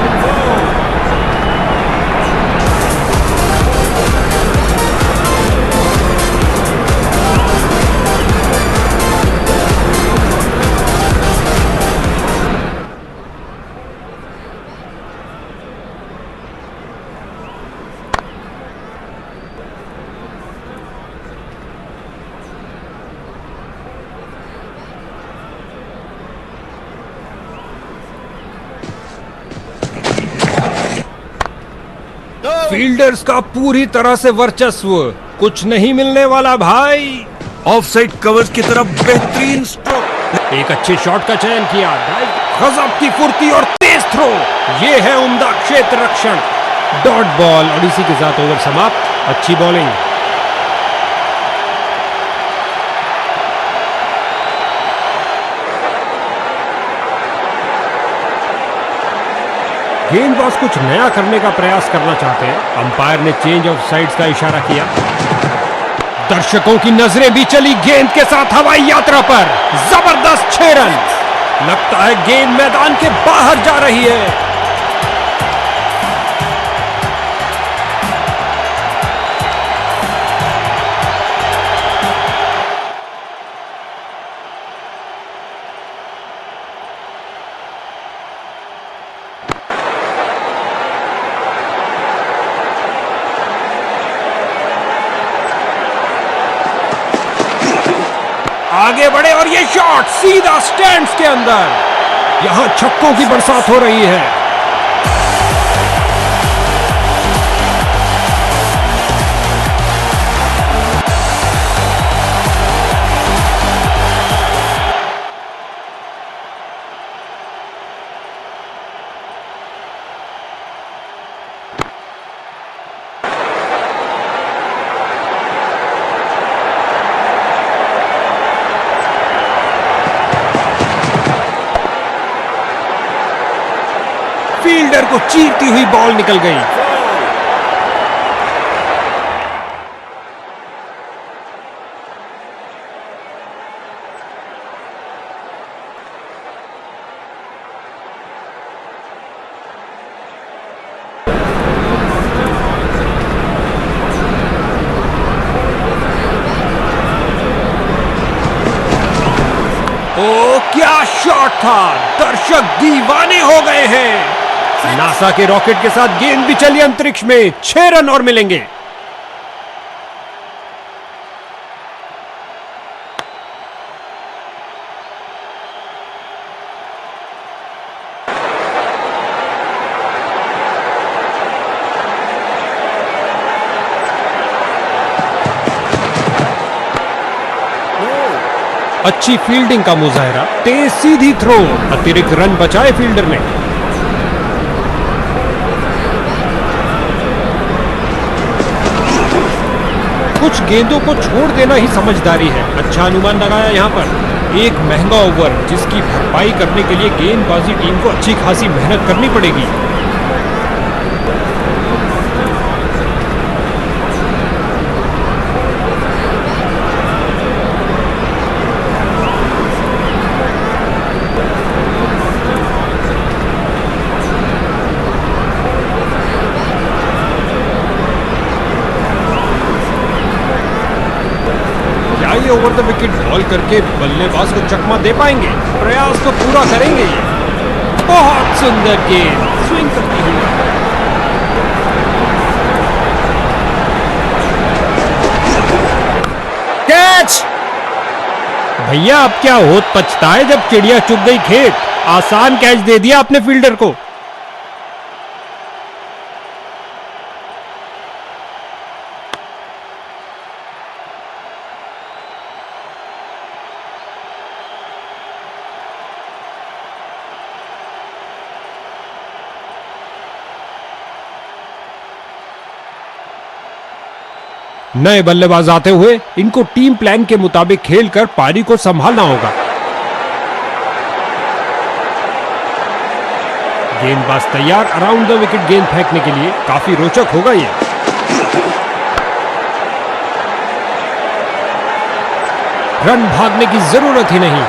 फील्डर्स का पूरी तरह से वर्चस्व, कुछ नहीं मिलने वाला भाई।
ऑफसाइड कवर्स की तरफ बेहतरीन स्ट्रोक।
एक अच्छे शॉट का चयन किया, गजब की फुर्ती और तेज थ्रो। ये है उम्दा क्षेत्र रक्षण। डॉट बॉल और इसी के साथ ओवर समाप्त। अच्छी बॉलिंग। गेंदबाज कुछ नया करने का प्रयास करना चाहते हैं। अंपायर ने चेंज ऑफ साइड्स का इशारा किया। दर्शकों की नजरें भी चली गेंद के साथ हवाई यात्रा पर। जबरदस्त 6 रन। लगता है गेंद मैदान के बाहर जा रही है। आगे बढ़े और ये शॉट सीधा स्टैंड्स के अंदर। यहां छक्कों की बरसात हो रही है। फील्डर को चीरती हुई बॉल निकल गई। ओ क्या शॉट था, दर्शक दीवाने हो गए हैं। नासा के रॉकेट के साथ गेंद भी चली अंतरिक्ष में। 6 रन और मिलेंगे। अच्छी फील्डिंग का मुजाहरा, तेज सीधी थ्रो, अतिरिक्त रन बचाए फील्डर ने। कुछ गेंदों को छोड़ देना ही समझदारी है। अच्छा अनुमान लगाया यहां पर। एक महंगा ओवर जिसकी भरपाई करने के लिए गेंदबाजी टीम को अच्छी खासी मेहनत करनी पड़ेगी। ओवर द विकेट बॉल करके बल्लेबाज को चकमा दे पाएंगे। प्रयास तो पूरा करेंगे ये। बहुत सुंदर गेंद स्विंग करती हुई। कैच। भैया अब क्या होत पछताए जब चिड़िया चुग गई खेत। आसान कैच दे दिया अपने फील्डर को। नए बल्लेबाज आते हुए इनको टीम प्लान के मुताबिक खेलकर पारी को संभालना होगा। गेंदबाज तैयार अराउंड द विकेट गेंद फेंकने के लिए। काफी रोचक होगा ये। रन भागने की जरूरत ही नहीं।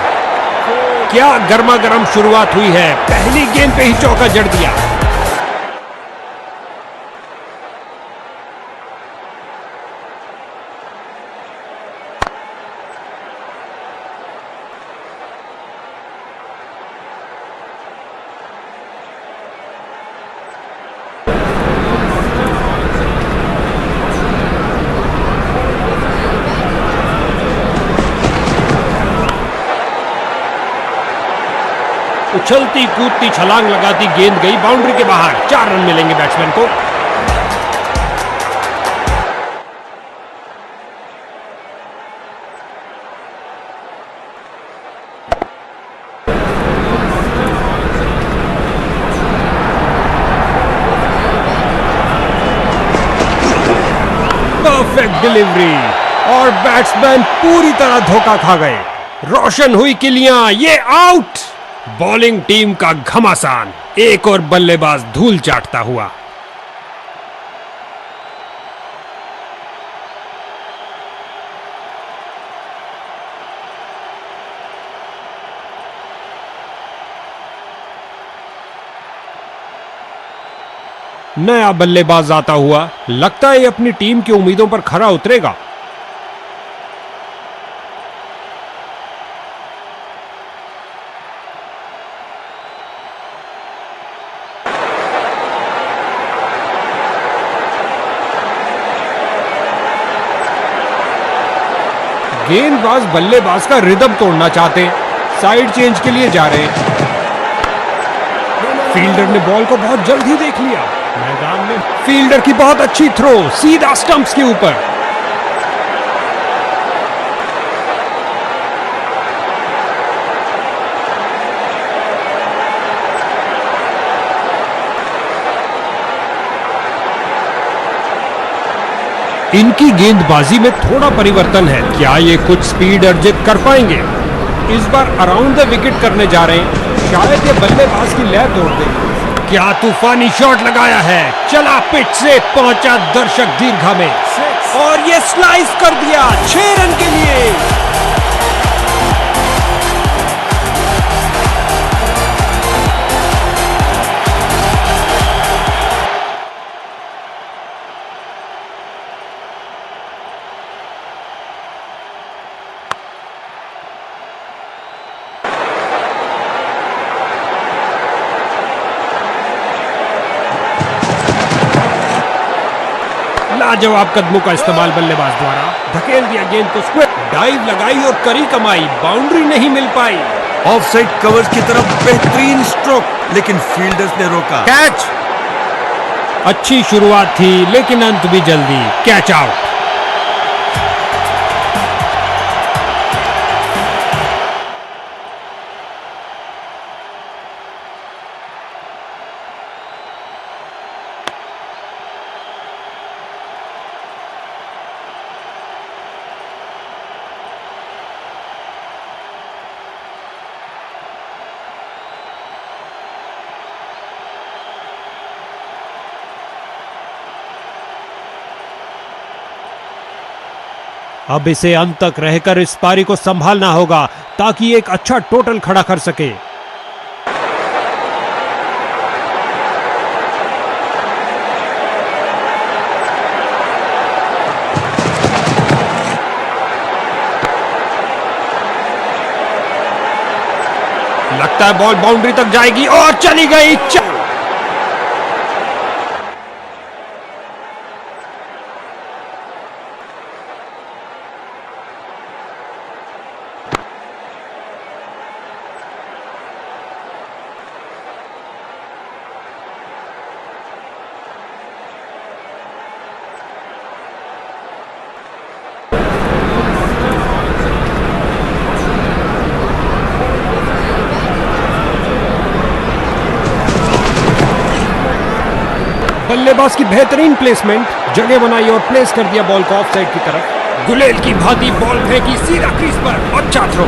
क्या गर्मा गर्म शुरुआत हुई है, पहली गेंद पे ही चौका जड़ दिया। उछलती कूदती छलांग लगाती गेंद गई बाउंड्री के बाहर। 4 रन मिलेंगे बैट्समैन को। परफेक्ट डिलीवरी और बैट्समैन पूरी तरह धोखा खा गए। रोशन हुई किलियां, ये आउट। बॉलिंग टीम का घमासान, एक और बल्लेबाज धूल चाटता हुआ। नया बल्लेबाज आता हुआ, लगता है ये अपनी टीम की उम्मीदों पर खरा उतरेगा। गेंदबाज बल्लेबाज का रिदम तोड़ना चाहते हैं, साइड चेंज के लिए जा रहे हैं। फील्डर ने बॉल को बहुत जल्द ही देख लिया। मैदान में फील्डर की बहुत अच्छी थ्रो, सीधा स्टंप्स के ऊपर। इनकी गेंदबाजी में थोड़ा परिवर्तन है। क्या ये कुछ स्पीड अर्जित कर पाएंगे? इस बार अराउंड द विकेट करने जा रहे हैं। शायद ये बल्लेबाज की लय तोड़ दे। क्या तूफानी शॉट लगाया है, चला पिच से, पहुंचा दर्शक दीर्घा में और ये स्लाइस कर दिया 6 रन के लिए। लाजवाब कदमों का इस्तेमाल बल्लेबाज द्वारा, धकेल दिया गेंद को स्क्वायर, डाइव लगाई और करी कमाई, बाउंड्री नहीं मिल पाई।
ऑफसाइड कवर्स की तरफ बेहतरीन स्ट्रोक, लेकिन फील्डर्स ने रोका।
कैच। अच्छी शुरुआत थी लेकिन अंत भी जल्दी, कैच आउट। अब इसे अंत तक रहकर इस पारी को संभालना होगा ताकि एक अच्छा टोटल खड़ा कर सके। लगता है बॉल बाउंड्री तक जाएगी और चली गई। बल्लेबाज की बेहतरीन प्लेसमेंट, जगह बनाई और प्लेस कर दिया बॉल को ऑफ साइड की तरफ। गुलेल की भांति बॉल फेंकी सीधा क्रीज पर, अच्छा थ्रो।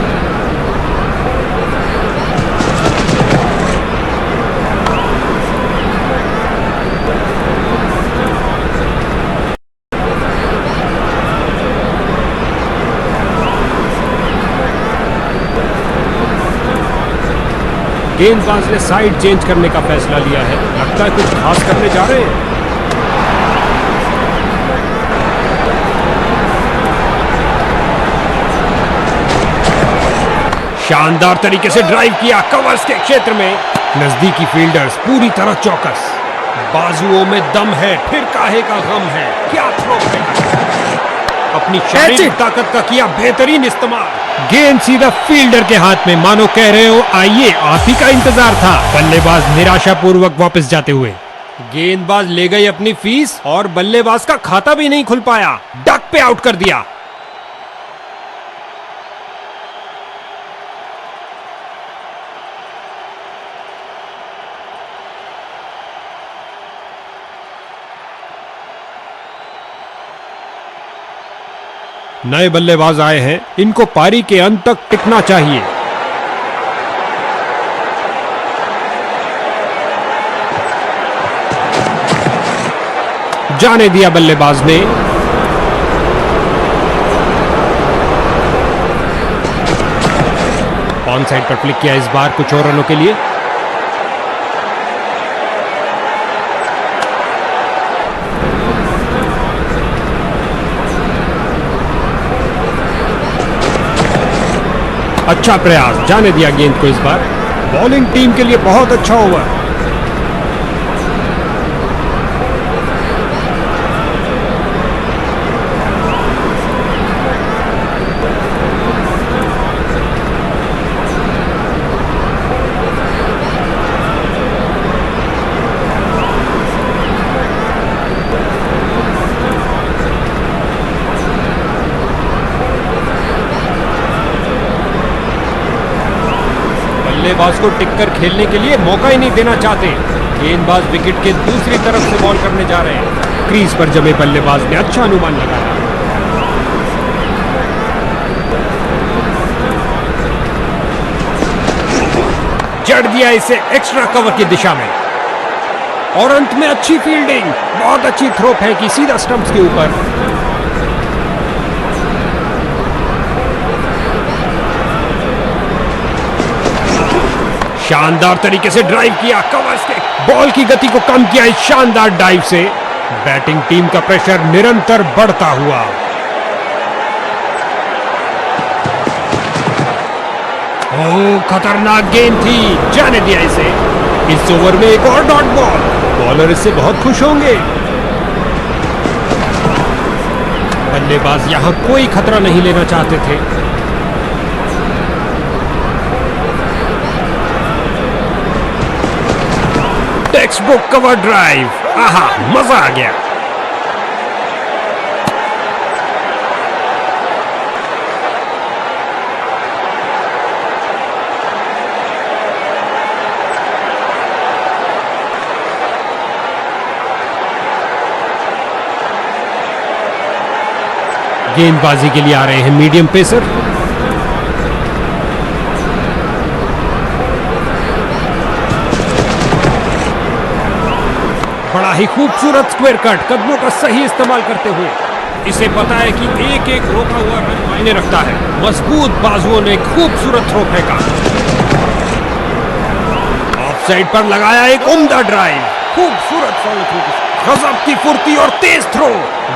गेंदबाज ने साइड चेंज करने का फैसला लिया है। लगता है कुछ खास करने जा रहे हैं। शानदार तरीके से ड्राइव किया कवर्स के क्षेत्र में। नजदीकी फील्डर्स पूरी तरह चौकस। बाजुओं में दम है, फिर काहे का गम है। क्या थ्रो है। अपनी शारीरिक ताकत का किया बेहतरीन इस्तेमाल। गेंद सीधा फील्डर के हाथ में। मानो कह रहे हो आइए आप ही का इंतजार था। बल्लेबाज निराशापूर्वक वापस जाते हुए। गेंदबाज ले गई अपनी फीस और बल्लेबाज का खाता भी नहीं खुल पाया। डक पे आउट कर दिया। नए बल्लेबाज आए हैं, इनको पारी के अंत तक टिकना चाहिए। जाने दिया बल्लेबाज ने। ऑन साइड पर क्लिक किया इस बार कुछ और रनों के लिए। अच्छा प्रयास, जाने दिया गेंद को इस बार। बॉलिंग टीम के लिए बहुत अच्छा ओवर। बल्लेबाज को टिककर खेलने के लिए मौका ही नहीं देना चाहते। गेंदबाज विकेट के दूसरी तरफ से बॉल करने जा रहे हैं। क्रीज पर जमे बल्लेबाज ने अच्छा अनुमान लगाया। जड़ दिया इसे एक्स्ट्रा कवर की दिशा में और अंत में अच्छी फील्डिंग। बहुत अच्छी थ्रो फेंकी सीधा स्टंप्स के ऊपर। शानदार तरीके से ड्राइव किया कवर्स के। बॉल की गति को कम किया इस शानदार डाइव से। बैटिंग टीम का प्रेशर निरंतर बढ़ता हुआ। ओह, खतरनाक गेंद थी, जाने दिया इसे। इस ओवर में एक और डॉट बॉल। बॉलर इससे बहुत खुश होंगे। बल्लेबाज यहां कोई खतरा नहीं लेना चाहते थे। Text book cover drive. आहा, मजा आ गया। गेंदबाजी के लिए आ रहे हैं मीडियम पेसर। बड़ा ही खूबसूरत स्क्वायर कट, कदमों का सही इस्तेमाल करते हुए। इसे पता है कि एक एक रोका हुआ रन मायने रखता है। मजबूत बाजुओं ने खूबसूरत थ्रो फेंका। ऑफ साइड पर लगाया एक उम्दा ड्राइव। खूबसूरत फॉलो थ्रू, गजब की फुर्ती और तेज थ्रो।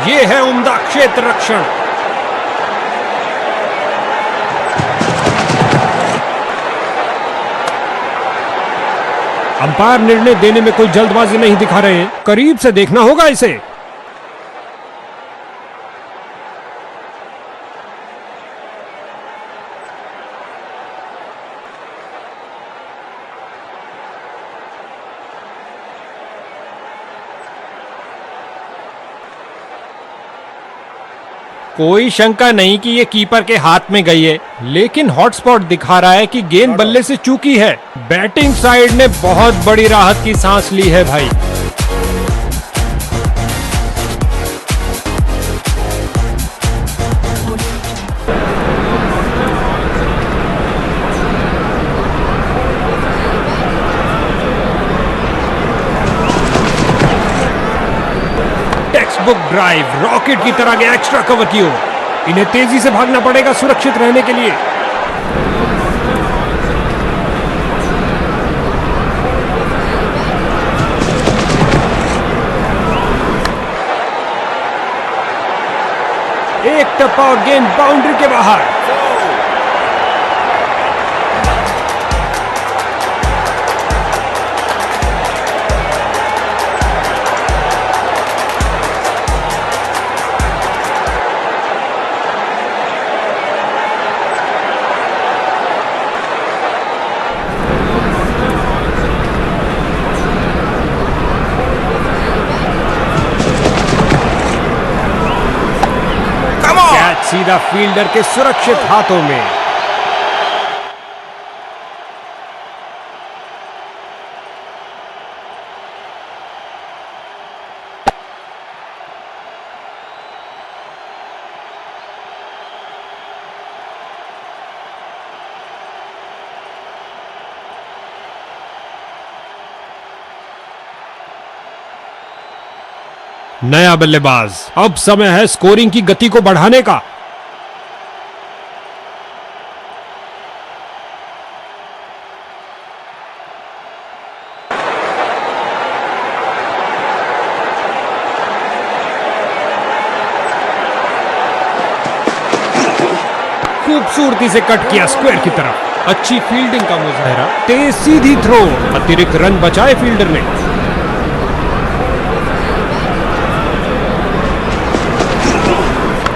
ये है उम्दा क्षेत्र रक्षण। अंपायर निर्णय देने में कोई जल्दबाजी नहीं दिखा रहे हैं। करीब से देखना होगा इसे। कोई शंका नहीं कि ये कीपर के हाथ में गई है, लेकिन हॉटस्पॉट दिखा रहा है कि गेंद बल्ले से चूकी है। बैटिंग साइड ने बहुत बड़ी राहत की सांस ली है भाई। बुक ड्राइव रॉकेट की तरह गया एक्स्ट्रा कवर की ओर। इन्हें तेजी से भागना पड़ेगा सुरक्षित रहने के लिए। एक टप्पा और गेंद बाउंड्री के बाहर। कैच सीधा फील्डर के सुरक्षित हाथों में। नया बल्लेबाज, अब समय है स्कोरिंग की गति को बढ़ाने का। खूबसूरती से कट किया स्क्वायर की तरफ। अच्छी फील्डिंग का मुजाहरा, तेज सीधी थ्रो, अतिरिक्त रन बचाए फील्डर ने।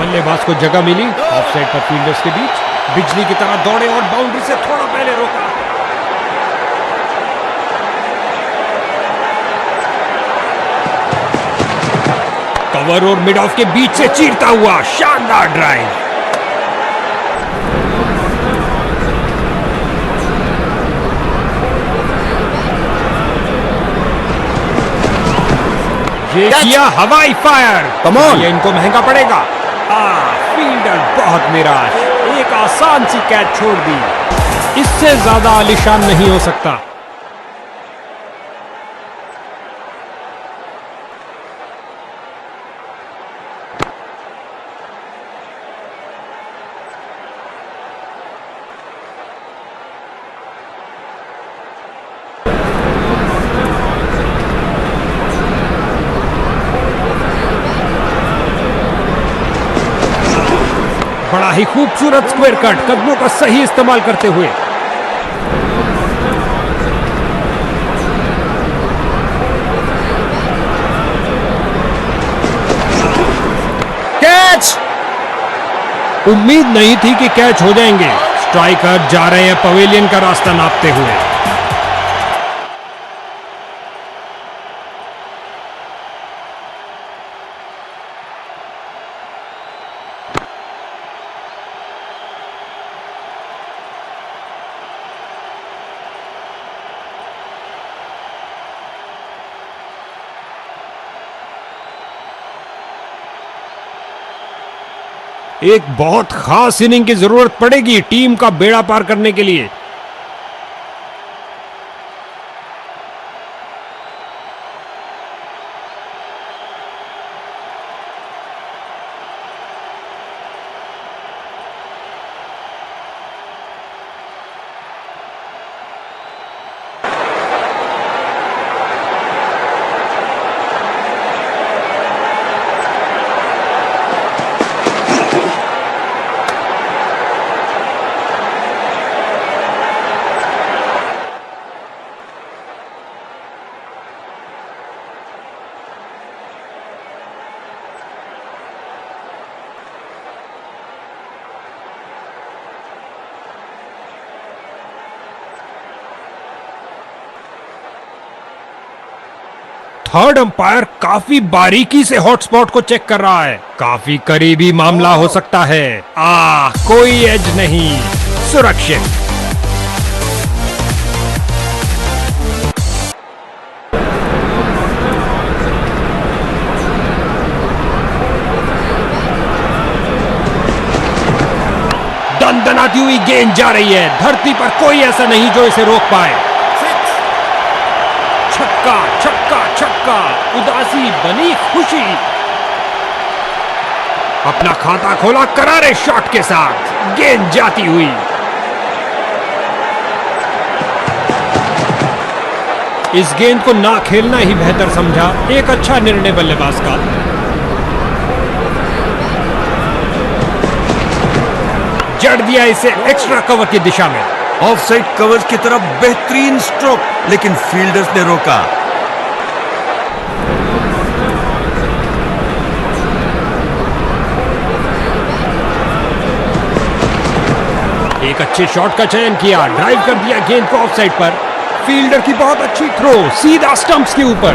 बल्लेबाज को जगह मिली ऑफसाइड पर फील्डर्स के बीच। बिजली की तरह दौड़े और बाउंड्री से थोड़ा पहले रोका। कवर और मिड ऑफ के बीच से चीरता हुआ शानदार ड्राइव। ये किया हवाई फायर।
Come on!
ये इनको महंगा पड़ेगा। फील्डर बहुत निराश, एक आसान सी कैच छोड़ दी। इससे ज्यादा आलीशान नहीं हो सकता। बड़ा ही खूबसूरत स्क्वायर कट, कदमों का सही इस्तेमाल करते हुए। कैच! उम्मीद नहीं थी कि कैच हो जाएंगे। स्ट्राइकर जा रहे हैं पवेलियन का रास्ता नापते हुए। एक बहुत खास इनिंग की जरूरत पड़ेगी टीम का बेड़ा पार करने के लिए। थर्ड अंपायर काफी बारीकी से हॉटस्पॉट को चेक कर रहा है। काफी करीबी मामला हो सकता है। कोई एज नहीं, सुरक्षित। दनदनाती हुई गेंद जा रही है। धरती पर कोई ऐसा नहीं जो इसे रोक पाए। छक्का छक्का छक्का, उदासी बनी खुशी। अपना खाता खोला करारे शॉट के साथ, गेंद जाती हुई। इस गेंद को ना खेलना ही बेहतर समझा। एक अच्छा निर्णय बल्लेबाज का। जड़ दिया इसे एक्स्ट्रा कवर की दिशा में।
ऑफसाइड कवर्स की तरफ बेहतरीन स्ट्रोक, लेकिन फील्डर्स ने रोका।
एक अच्छे शॉट का चयन किया, ड्राइव कर दिया गेंद को ऑफसाइड पर। फील्डर की बहुत अच्छी थ्रो, सीधा स्टंप्स के ऊपर।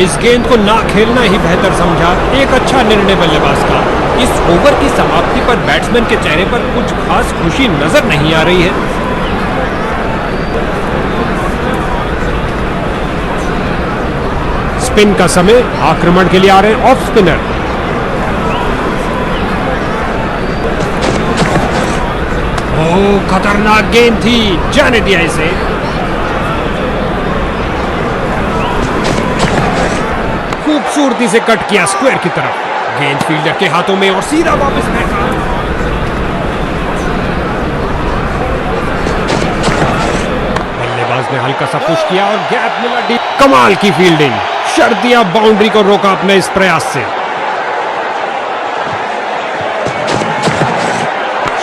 इस गेंद को ना खेलना ही बेहतर समझा। एक अच्छा निर्णय बल्लेबाज का। इस ओवर की समाप्ति पर बैट्समैन के चेहरे पर कुछ खास खुशी नजर नहीं आ रही है। स्पिन का समय, आक्रमण के लिए आ रहे हैं ऑफ स्पिनर। ओह, खतरनाक गेंद थी, जाने दिया इसे। खूबसूरती से कट किया स्क्वायर की तरफ। गेंद फील्डर के हाथों में और सीधा वापस फेंका। बल्लेबाज ने हल्का सा पुश किया और गैप मिला डीप। कमाल की फील्डिंग, शर्तिया बाउंड्री को रोका अपने इस प्रयास से।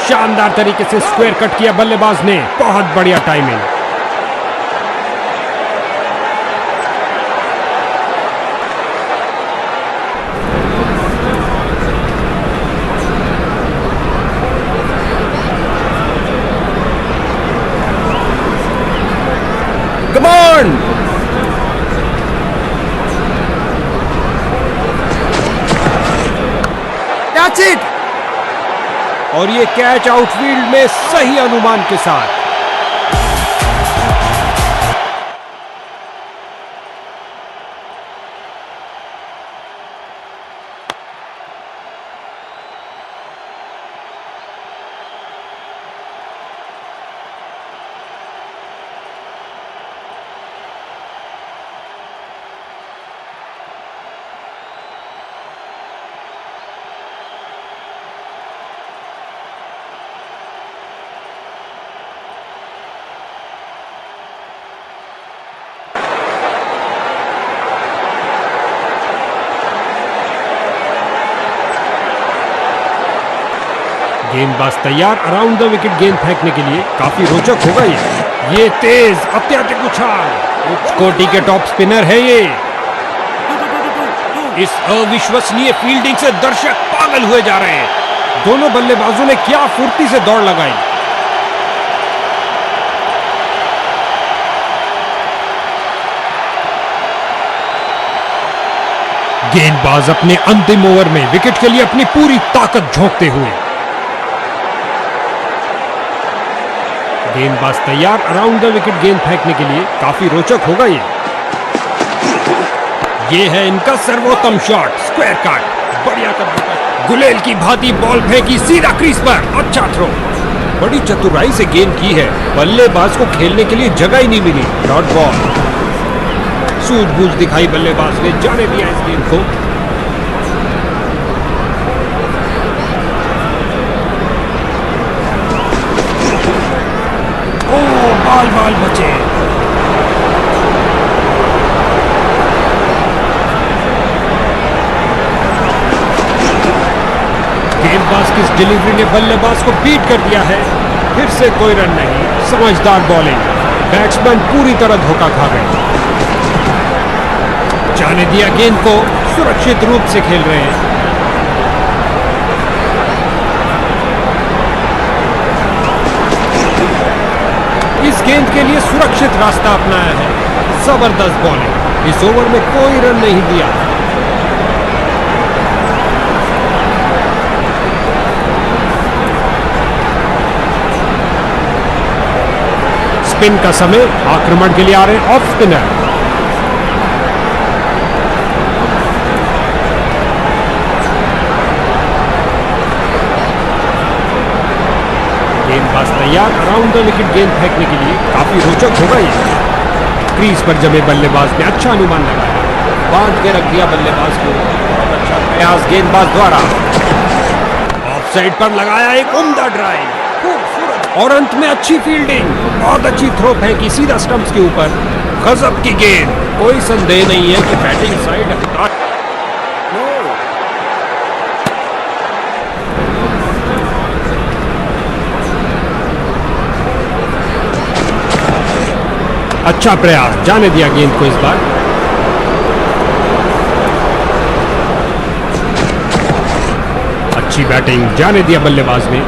शानदार तरीके से स्क्वायर कट किया बल्लेबाज ने, बहुत बढ़िया timing. Come on!
That's it!
और ये कैच आउटफील्ड में सही अनुमान के साथ। गेंदबाज तैयार अराउंड द विकेट गेंद फेंकने के लिए। काफी रोचक होगा ये तेज अत्याधिक उछाल, उच्च कोटि के टॉप स्पिनर है ये। इस अविश्वसनीय फील्डिंग से दर्शक पागल हुए जा रहे हैं। दोनों बल्लेबाजों ने क्या फुर्ती से दौड़ लगाई। गेंदबाज अपने अंतिम ओवर में विकेट के लिए अपनी पूरी ताकत झोंकते हुए। गेंदबाज तैयार अराउंड द विकेट गेंद फेंकने के लिए। काफी रोचक होगा ये है इनका सर्वोत्तम शॉट, स्क्वायर कट, बढ़िया कट। गुलेल की भांति बॉल फेंकी सीधा क्रीज पर, अच्छा थ्रो। बड़ी चतुराई से गेंद की है, बल्लेबाज को खेलने के लिए जगह ही नहीं मिली। डॉट बॉल, सूझबूझ दिखाई बल्लेबाज ने, जाने दिया इस गेंद को। बाल बाल बचे। गेंदबाज की इस डिलीवरी ने बल्लेबाज को बीट कर दिया है। फिर से कोई रन नहीं, समझदार बॉलिंग। बैट्समैन पूरी तरह धोखा खा गए। जाने दिया गेंद को, सुरक्षित रूप से खेल रहे हैं। इस गेंद के लिए सुरक्षित रास्ता अपनाया है। जबरदस्त बॉलिंग, इस ओवर में कोई रन नहीं दिया। स्पिन का समय, आक्रमण के लिए आ रहे हैं ऑफ स्पिनर। गेंदबाज तैयार अराउंड द विकेट गेंद फेंकने के लिए। काफी रोचक होगा ये। क्रीज पर जमे बल्लेबाज ने अच्छा अनुमान लगाया, बांध के रख दिया बल्लेबाज को। बहुत अच्छा प्रयास गेंदबाज द्वारा। ऑफ साइड पर लगाया एक उम्दा ड्राइव, खूबसूरत, और अंत में अच्छी फील्डिंग। बहुत अच्छी थ्रो फेंकी सीधा स्टंप्स के ऊपर। गजब की गेंद, कोई संदेह नहीं है कि बैटिंग साइड अच्छा प्रयास, जाने दिया गेंद को इस बार। अच्छी बैटिंग, जाने दिया बल्लेबाज ने।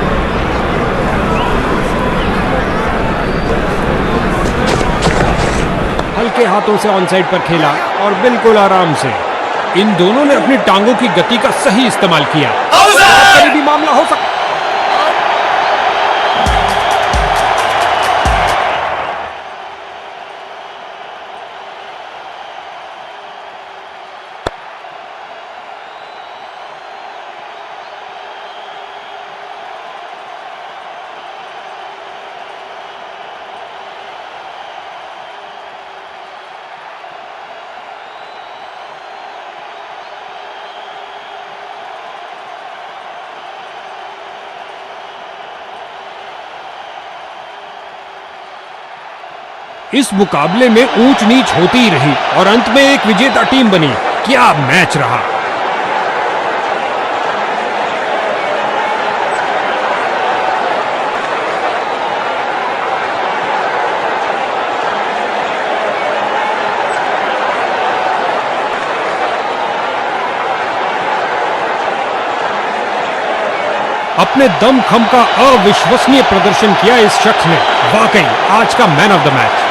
हल्के हाथों से ऑन साइड पर खेला और बिल्कुल आराम से। इन दोनों ने अपनी टांगों की गति का सही इस्तेमाल किया। कभी भी मामला हो सकता। इस मुकाबले में ऊंच नीच होती ही रही और अंत में एक विजेता टीम बनी। क्या मैच रहा। अपने दमखम का अविश्वसनीय प्रदर्शन किया इस शख्स ने, वाकई आज का मैन ऑफ द मैच।